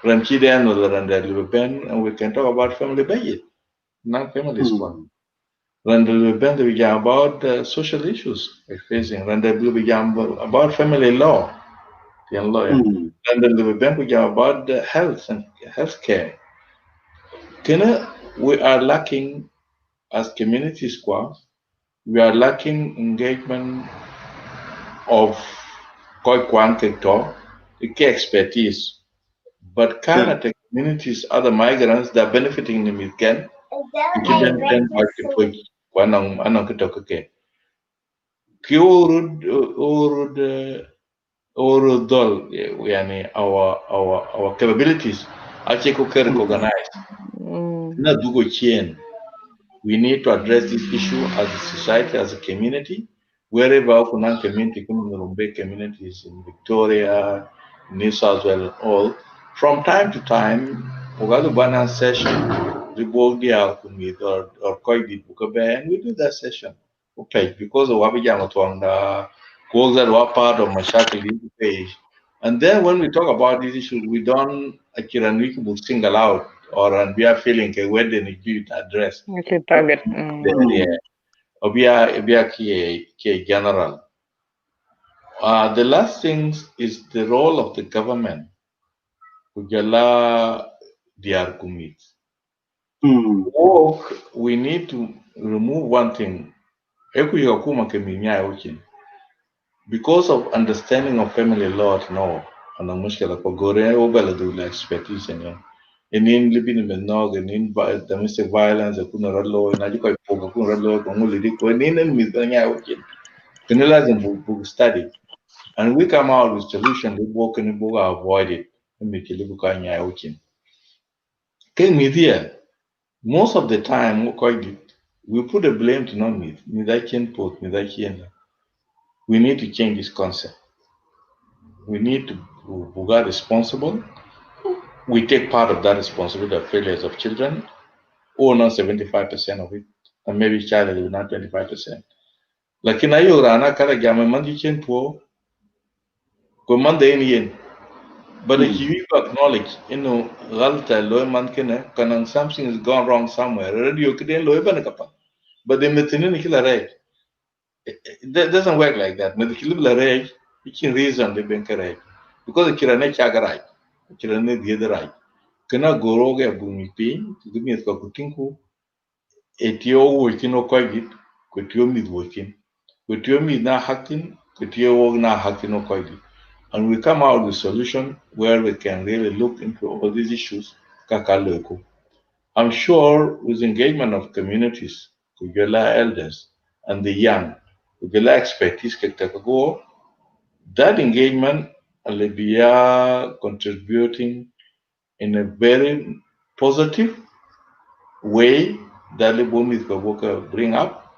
Ranchidan or Randall and we can talk about family budget, not family spot. Randall Ben we about social issues we're facing. Randall we about family law, the lawyer. Randall Ben we about the health and health care. We are lacking as community squads, we are lacking engagement of koi kwan talk, the key expertise. But Canada communities, other migrants that are benefiting them again, our capabilities actually could recognize. We need to address this issue as a society, as a community, wherever Funan community, communities in Victoria, New South Wales, and all. From time to time, we got a banana session, we both the alchemist or quite the book and we do that session. Okay, because of Wabijama Twanga, calls that were part of my Mashakli page. And then when we talk about these issues, we don't will single out or and we are feeling a where they need to address. Okay, target. Yeah. Or we are key general. The last thing is the role of the government. Kujala their commits. Work, we need to remove one thing. Because of understanding of family law, no, and I'm much like Gore over the expertise in living in the nog and in domestic violence, a kuna law, and I do quite poor, kuna law, only the Queen and with the book study. And we come out with solution, we work in the book, avoid it, and make a little kind of Came with here. Most of the time, we put the blame to not me, we need to change this concept. We need to be responsible. We take part of that responsibility of failures of children, or not 75% of it, and maybe child will not 25%. Like in Ayora, Kara Gama Mandichen Po, Commander in. But if you acknowledge, Galta, Loyman Kena, something has gone wrong somewhere, radio Kiden Loybanakapa. But the Metinin killer right. It doesn't work like that. But the killer right, you can reason the bank right. Because the Kirane Chagarai, Kirane the other right. Kana goroge bumipi, tumi etka kutinku, etio working o koigit, kutio mid working, kutio mid na hacking, kutio na hacking o koigit. And we come out with a solution where we can really look into all these issues, kakaloko. I'm sure with engagement of communities, Kugela elders, and the young, Kugela expertise, that engagement will be contributing in a very positive way that Lebomis Baboka bring up,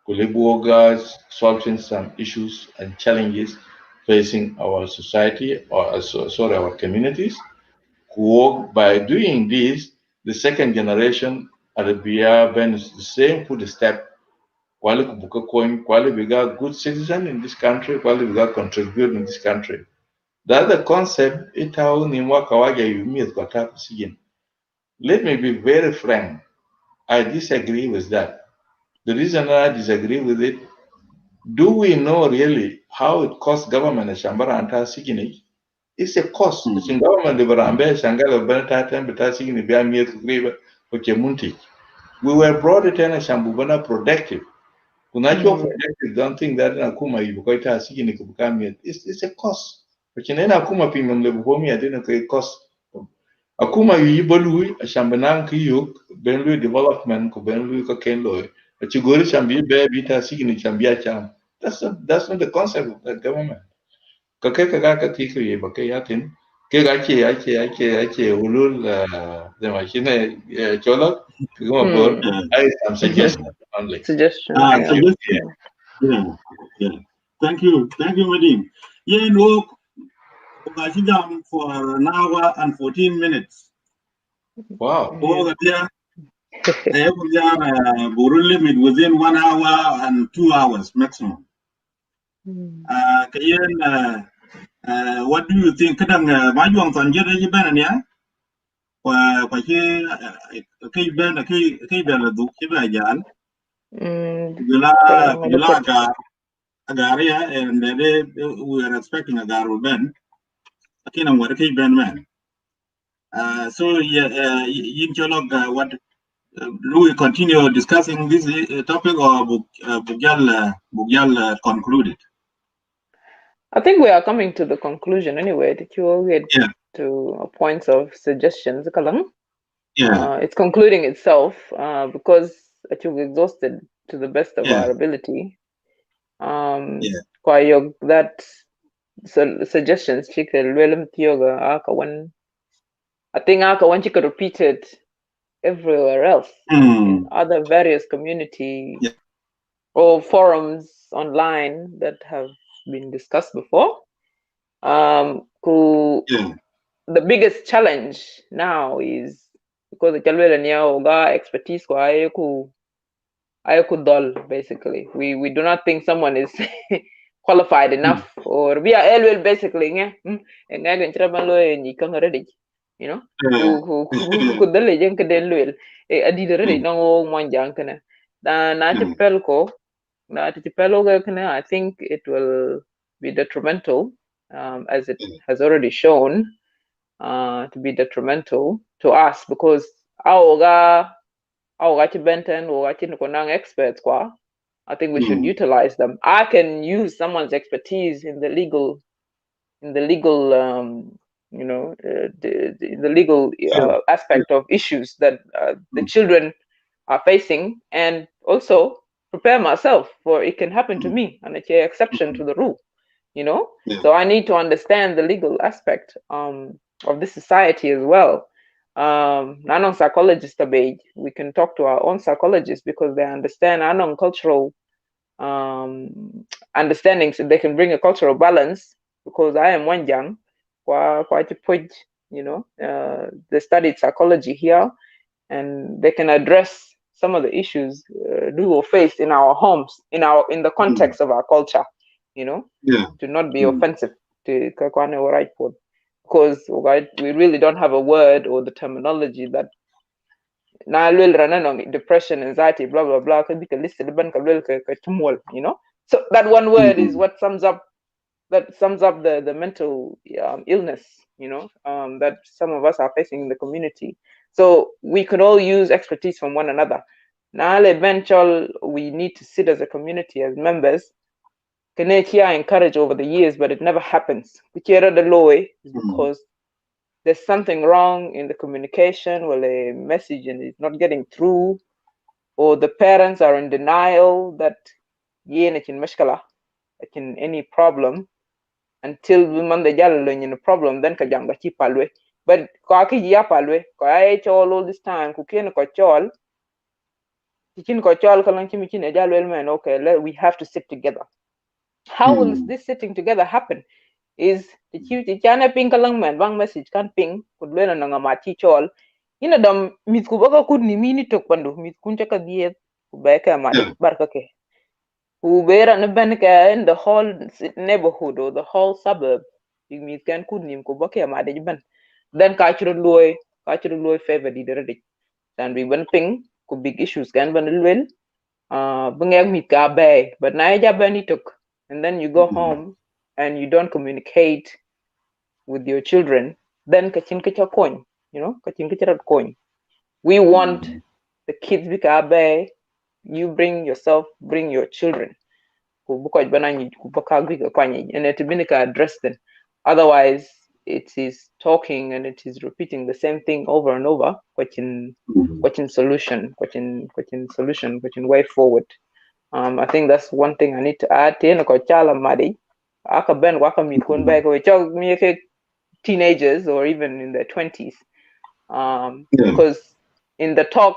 Kuleboga solving some issues and challenges facing our society or our communities. By doing this, the second generation Arabia benefits the same food step. While Kubuka coin, while we got good citizen in this country, while we got contribute in this country. The other concept, it how Nimwa Kawaja you meet Kwatap Sigin. Let me be very frank. I disagree with that. The reason I disagree with it, do we know really how it costs government a Shambara and Tasigini? It's a cost. In government, the Barambe, Shangala, Bertatan, Betasigini, Biamir, Griva, Munti. We were brought it in a Shambubana productive. Unacho productive, don't think that Nakuma, you quite Tasigini, it's a cost. But in Akuma Pimum, the Bomi, I didn't say cost. Akuma yibolui ashambanang kiyuk benlu development ko benlu ko kenlo achigori chambi be bita signi chambia cham. That's not the concept of the government. Kake kaka kiko ye bake yatin ke gachi ulul the machine cholo kigoma bor I am suggesting only. Suggestion. Yeah. Thank you, Madin. Yeah, no, jam for an hour and 14 minutes. Wow. Oh, yeah. Buru limit within 1 hour and 2 hours maximum. What do you think? Kadang majuang tanjir aja ben ya. Kwa kai ben la duk kiba jan. Gula agar ya, and we are expecting agar will ben. Akin ang wada kai ben man. So yin cholog what do we continue discussing this topic or Bugyal concluded? I think we are coming to the conclusion anyway. That you will get to points of suggestions. It's concluding itself because I think we're exhausted to the best of our ability. That suggestions, I think one you could repeat it everywhere else in other various community or forums online that have been discussed before. The biggest challenge now is because the expertise basically. We do not think someone is qualified enough or we are basically you know who could the legend could then will a did already no one young I think it will be detrimental as it has already shown to be detrimental to us because our Benten or experts I think we should utilize them. I can use someone's expertise in the legal aspect of issues that the children are facing, and also prepare myself for it can happen to me, and it's an exception to the rule. So I need to understand the legal aspect of this society as well. Non-psychologists we can talk to our own psychologists because they understand our non-cultural understandings, so they can bring a cultural balance. Because I am one young, quite a point, they studied psychology here, and they can address some of the issues we will face in our homes, in the context of our culture, to not be offensive to right word. Because we really don't have a word or the terminology that depression, anxiety, blah blah blah can be listed, so that one word is what sums up the mental illness, that some of us are facing in the community. So we could all use expertise from one another. Now, eventually, we need to sit as a community, as members. Can encourage over the years, but it never happens. The law is because there's something wrong in the communication, well, a message and it's not getting through, or the parents are in denial that any problem until women the in a problem, then kajanga chi palwe. But palwe, all this time, okay, we have to sit together. How will this sitting together happen? Is the chana ping kalang man bang message kan ping kudwena nanga machi chol dam mit kubaka kud ni mini tok pandu mit kuncha ka diet kubeka mari barka ke kubera na ban ka in the whole neighborhood or the whole suburb mit kan kud nim kubaka mari ban then kachiro loy favor di dere dan bi ban ping ku big issues kan ban lwel bangak mit ka bay but na ja bani tok, and then you go home and you don't communicate with your children, then kachin kacha coin, kachin kacha coin. We want the kids bikabe, you bring yourself, bring your children. And it address them. Otherwise, it is talking and it is repeating the same thing over and over. Question solution, question way forward. I think that's one thing I need to add. Teenagers or even in their 20s, because in the talk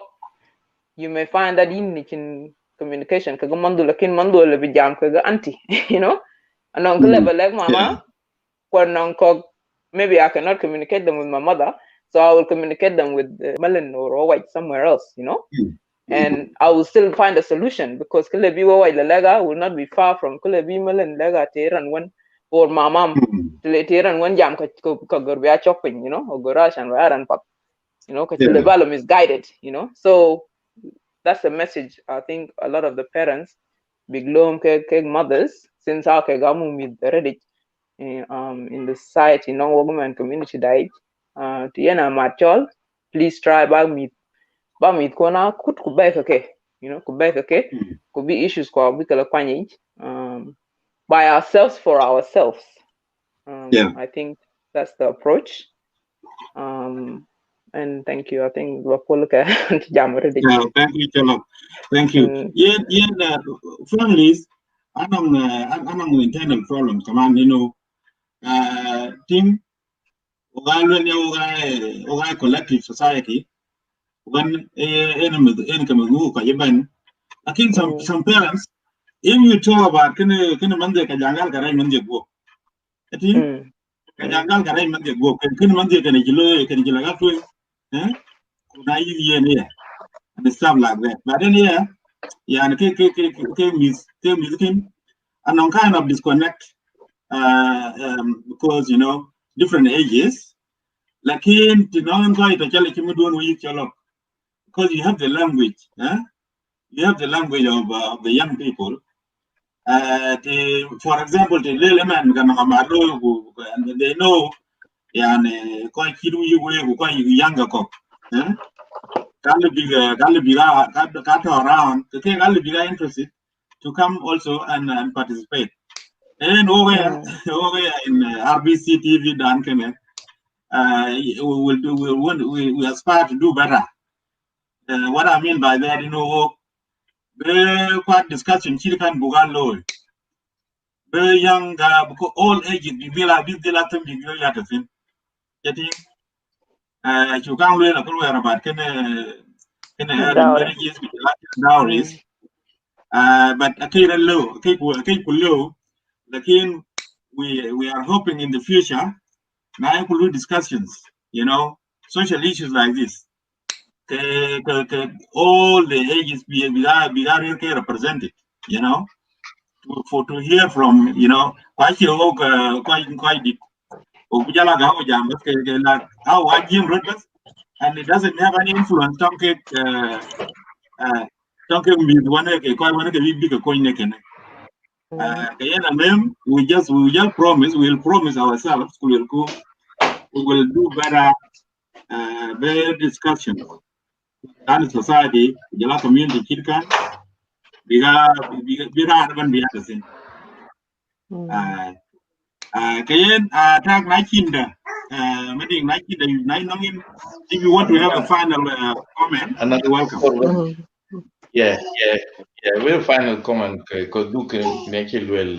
you may find that in communication auntie, level like mama maybe I cannot communicate them with my mother, so I will communicate them with Malin or white somewhere else, you know. And I will still find a solution because Kulebi white lega will not be far from Kulebi Malin lega Teran one or my mom Teran one jam ka chopping, you know, or garage and and pop, you know, because the balum is guided, you know. So that's the message I think a lot of the parents, big loam mothers, since our gamu with Reddit in the society, non-woman community died. Tiana Machol, please try bag meet kona kut kubek okay, you know, kubek okay, could be issues kwa bikala kwanyij by ourselves for ourselves. I think that's the approach. And thank you. I think thank you, Cholok. Thank you. Families, anong internal problems. Come on, you know, team, ogai collective society. When I think some parents, if you talk about can mande kajangal karai mande go. I think kajangal karai mande go. Can mande can jilo gatu, and stuff like that. But then and I'm kind of disconnect because you know different ages. Like in because you have the language, you have the language of the young people. For example, the layman and they know, quite younger cop. Around, they interested to come also and participate. And over in RBC TV, Dan we aspire to do better. What I mean by that, you know, very quite discussion, Chirikan Bugalo. Very young, because all ages, you can't learn about marriages with dowries. But again, we are hoping in the future, now we discussions, you know, social issues like this. All the ages be represented, you know, to hear from, you know, quite deep. How I Jim Rogers, and it doesn't have any influence. Don't get with one big coin. We just promise, we'll promise ourselves we will do better discussion. And society, the community Kirkan, tag Nakinda, if you want to have a final comment, you're welcome. Yeah. We're final comment because do make it well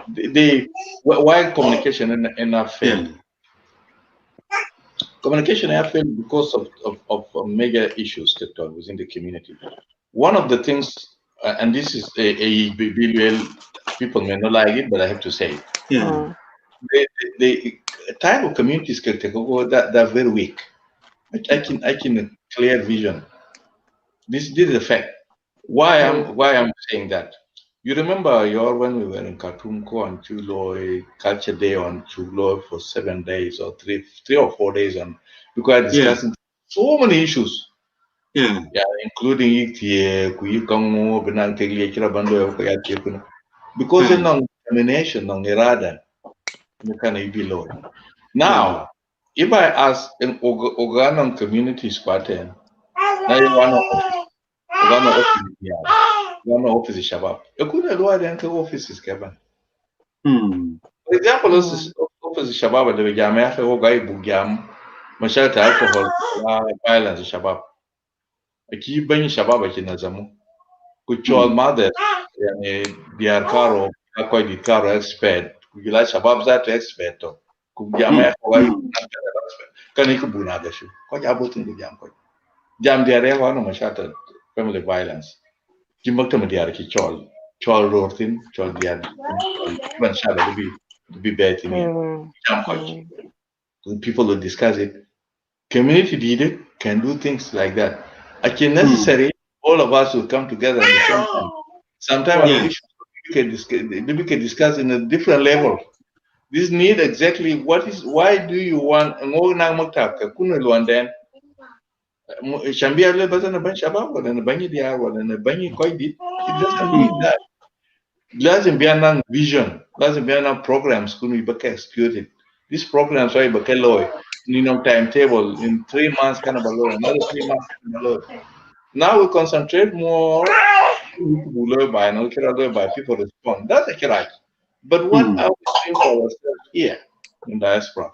the why communication in our failed. Communication have failed because of major issues within the community. One of the things, and this is a people may not like it, but I have to say it. The type of communities can take over that they're very weak. I can clear vision. This is the fact. Why I'm saying that. You remember when we were in Khartoum on Chuloy Culture Day on Chuloy for 7 days or three or 4 days, and because discussing so many issues. Including because of non-determination, non-irada, you can be low. Now, if I ask an Oganon community Spartan, now you want to office Shabab. You couldn't do it offices, Kevin. For example, office Shabab at the Jamaica or Guy Bugam, Mashata alcohol, violence Shabab. A key bang Shabab in Nazamu. Could your mother, their car or quite the car expert, could you like Shabab that expert? Could Jamaica can you put another shoe? What about in the jam? Jam the area one of Mashata family violence. Jim Buckton, the Archie Chol Rotin, Chol the Shadow be to be bad to me. People will discuss it. Community leader can do things like that. Actually, necessary, all of us will come together at the same time. Sometimes we can discuss in a different level. This need exactly why do you want Shambia le bazana ban shabab wala na banyi dia wala na banyi koidi. It doesn't mean that. Lazim biana vision, lazim biana programs kunu ibaka executed. These programs are ibaka loy. Timetable in 3 months kind of a loy, another 3 months kind of loy. Now we concentrate more by people respond. That's actually right. But what are we doing for ourselves here in diaspora?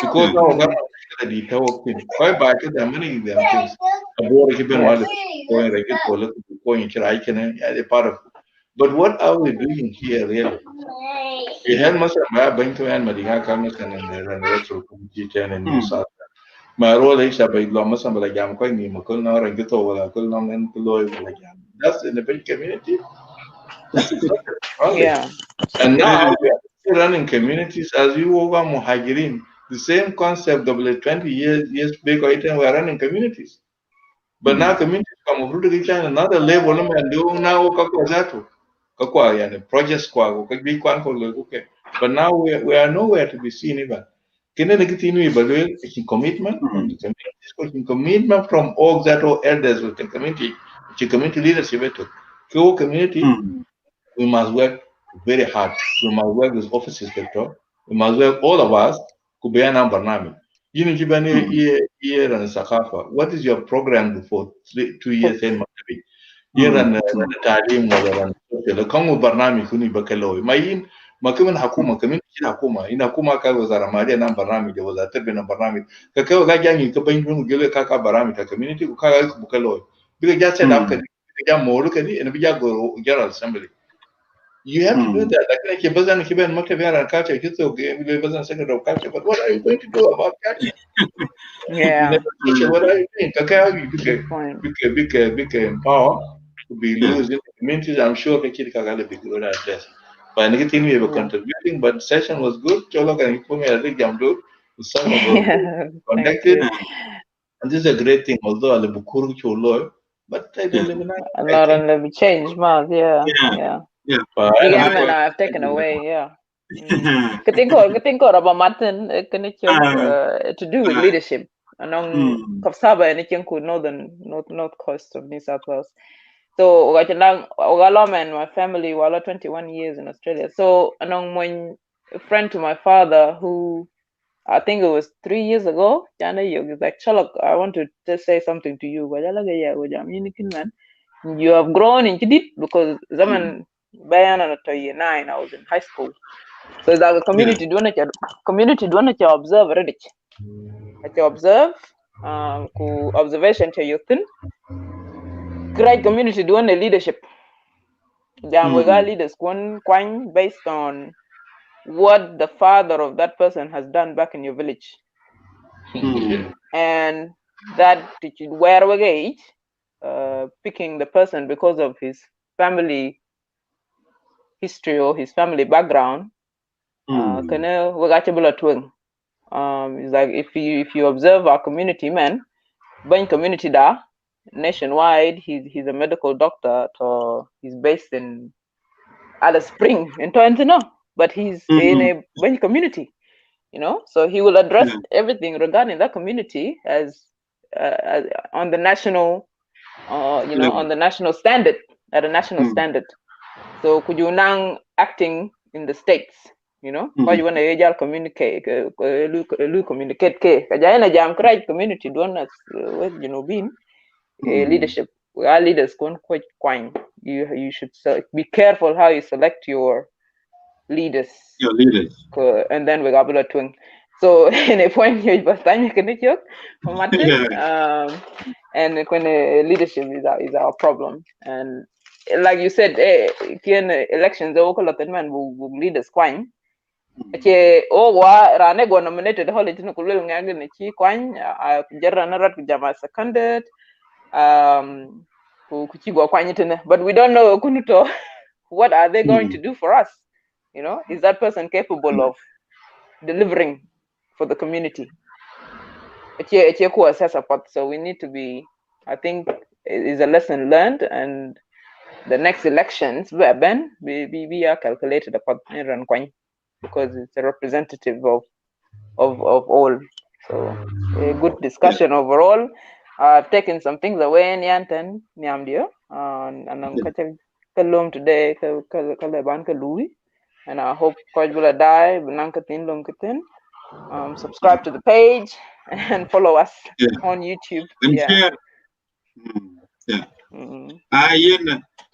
Because now government the quite back there are many of them things. Part of. But what are we doing here really? We had Masa Bantu and Madinga Kamas and the electoral committee and New South. My role is by Lomasam like I'm quite near Makulna and get over Kulnam and Puloy like that's in the big community. That's exactly. And now we are still running communities as we over Muhajirin. The same concept of 20 years back, we are running communities. But now communities come over to another level and do now projects but now we are nowhere to be seen even. Can evaluate commitment from the communities, commitment from all that elders with the community leadership to community. We must work very hard. We must work with offices sector. We must work all of us to be an barnami. You know, year and Sakafa. What is your program for 2 years and year and talim wala the Congo barnami kuni bakalo. Mayin makiman hakuma community hakuma in hakuma ka wazara maria na barnami de wazara terbe na barnami ka ka ga jangi ka bayin mu gele ka barnami ka community ku ka bukalo. Biga ja set up ka ja moru ka ni and bija go general assembly. You have to do that. Like you doesn't keep in culture, second of culture. But what are you going to do about culture? What are you doing? Big power to be losing communities. I'm sure the kid can be good at this. But anything we were contributing, but session was good. Cholo can put me a big jam do. Some of us conducted, and this is a great thing. Although I bukuru cholo, but I don't live in a lot of them change, man. Yeah. I've taken away, Katinko about Martin to do with leadership. Anong Kapsaba and Ikenku north coast of New South Wales. So Ogalom and my family were 21 years in Australia. So anong a friend to my father who I think it was 3 years ago, Jana is like, Chalok, I want to just say something to you. You have grown in Kidit because Zaman Bayan and 9, I was in high school. So that the community do not observe already. You observe, observation to youth. Great community doing the leadership. We got leaders one based on what the father of that person has done back in your village. And that where we get picking the person because of his family history or his family background. It's like if you observe our community, man, Bain community da nationwide, he's a medical doctor, or he's based in Alice Spring in Toronto, but he's in a Bain community, so he will address everything regarding that community as on the national, on the national standard, at a national standard. So could you now acting in the states, how you want to communicate, communicate kajana jam create community donors being leadership. We are leaders quite quite. You should be careful how you select your leaders. And then we got a twin. So in a point you can joke and when leadership is our problem. And like you said, elections the local man will lead us quite. Rane go nominated holi tinu kulul ngagi ni chi kwany jarra na rat jama seconded ku chi go kwany tene, but we don't know kunuto what are they going to do for us. You know, is that person capable of delivering for the community? So we need to be, I think, is a lesson learned, and the next elections we are calculated upon because it's a representative of all. So a good discussion overall. I've taken some things away in Yanten, Nyamdio, and I'm kalom today, Kaleban Kalui, and I hope Coach will die, Banankatin Lumkatin. Subscribe to the page and follow us on YouTube. And share.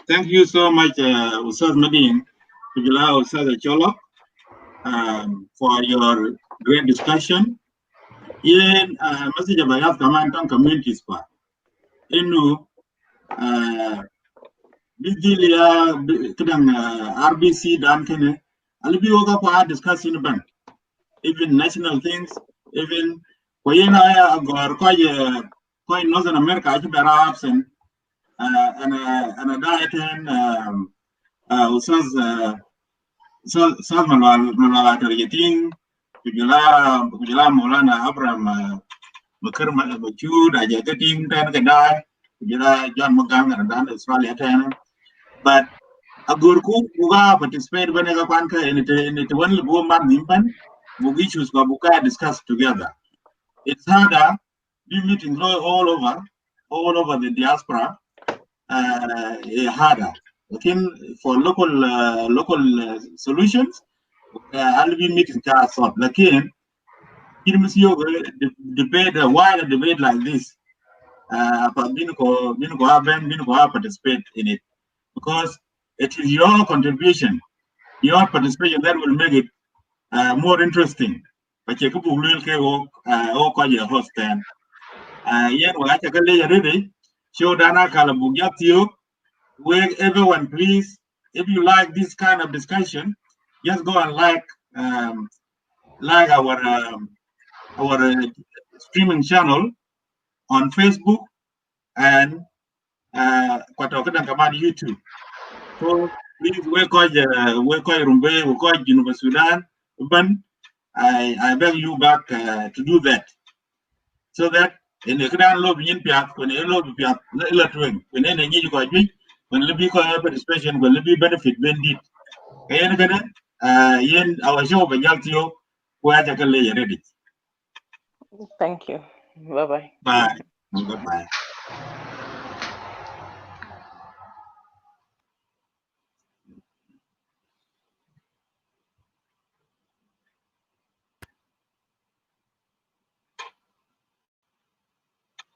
Thank you so much, Ustaz Madin, Ustaz Cholo, for your great discussion. In message about command on communities, RBC dan kene alibi woga pa discussing ban even national things, even koyena ya agor ko in Northern America I think absent and a diet and usaz malwala targeting kujala Maulana Abraham Bakar Machud aja getting tan kedai kujala John Magang and dan Australia tan but agurku buga participate when I panka in it one go man nimpan bugi choose buka discuss together. It's harder be meeting all over the diaspora harder. Looking for local solutions I'll be meeting tasks up. Lakin debate a wider debate like this participate in it because it is your contribution, your participation that will make it more interesting. But you could host then. Show Dana Kalabugatio, where everyone please, if you like this kind of discussion, just go and like our streaming channel on Facebook and YouTube. So please Sudan, I beg you back to do that. So that in the grand lobby in Piat, when a lobby Piat, when any need when Libby participation will be benefit when did. Yen our show by Yaltio, where I can lay ready. Thank you. Bye-bye. Bye. Goodbye.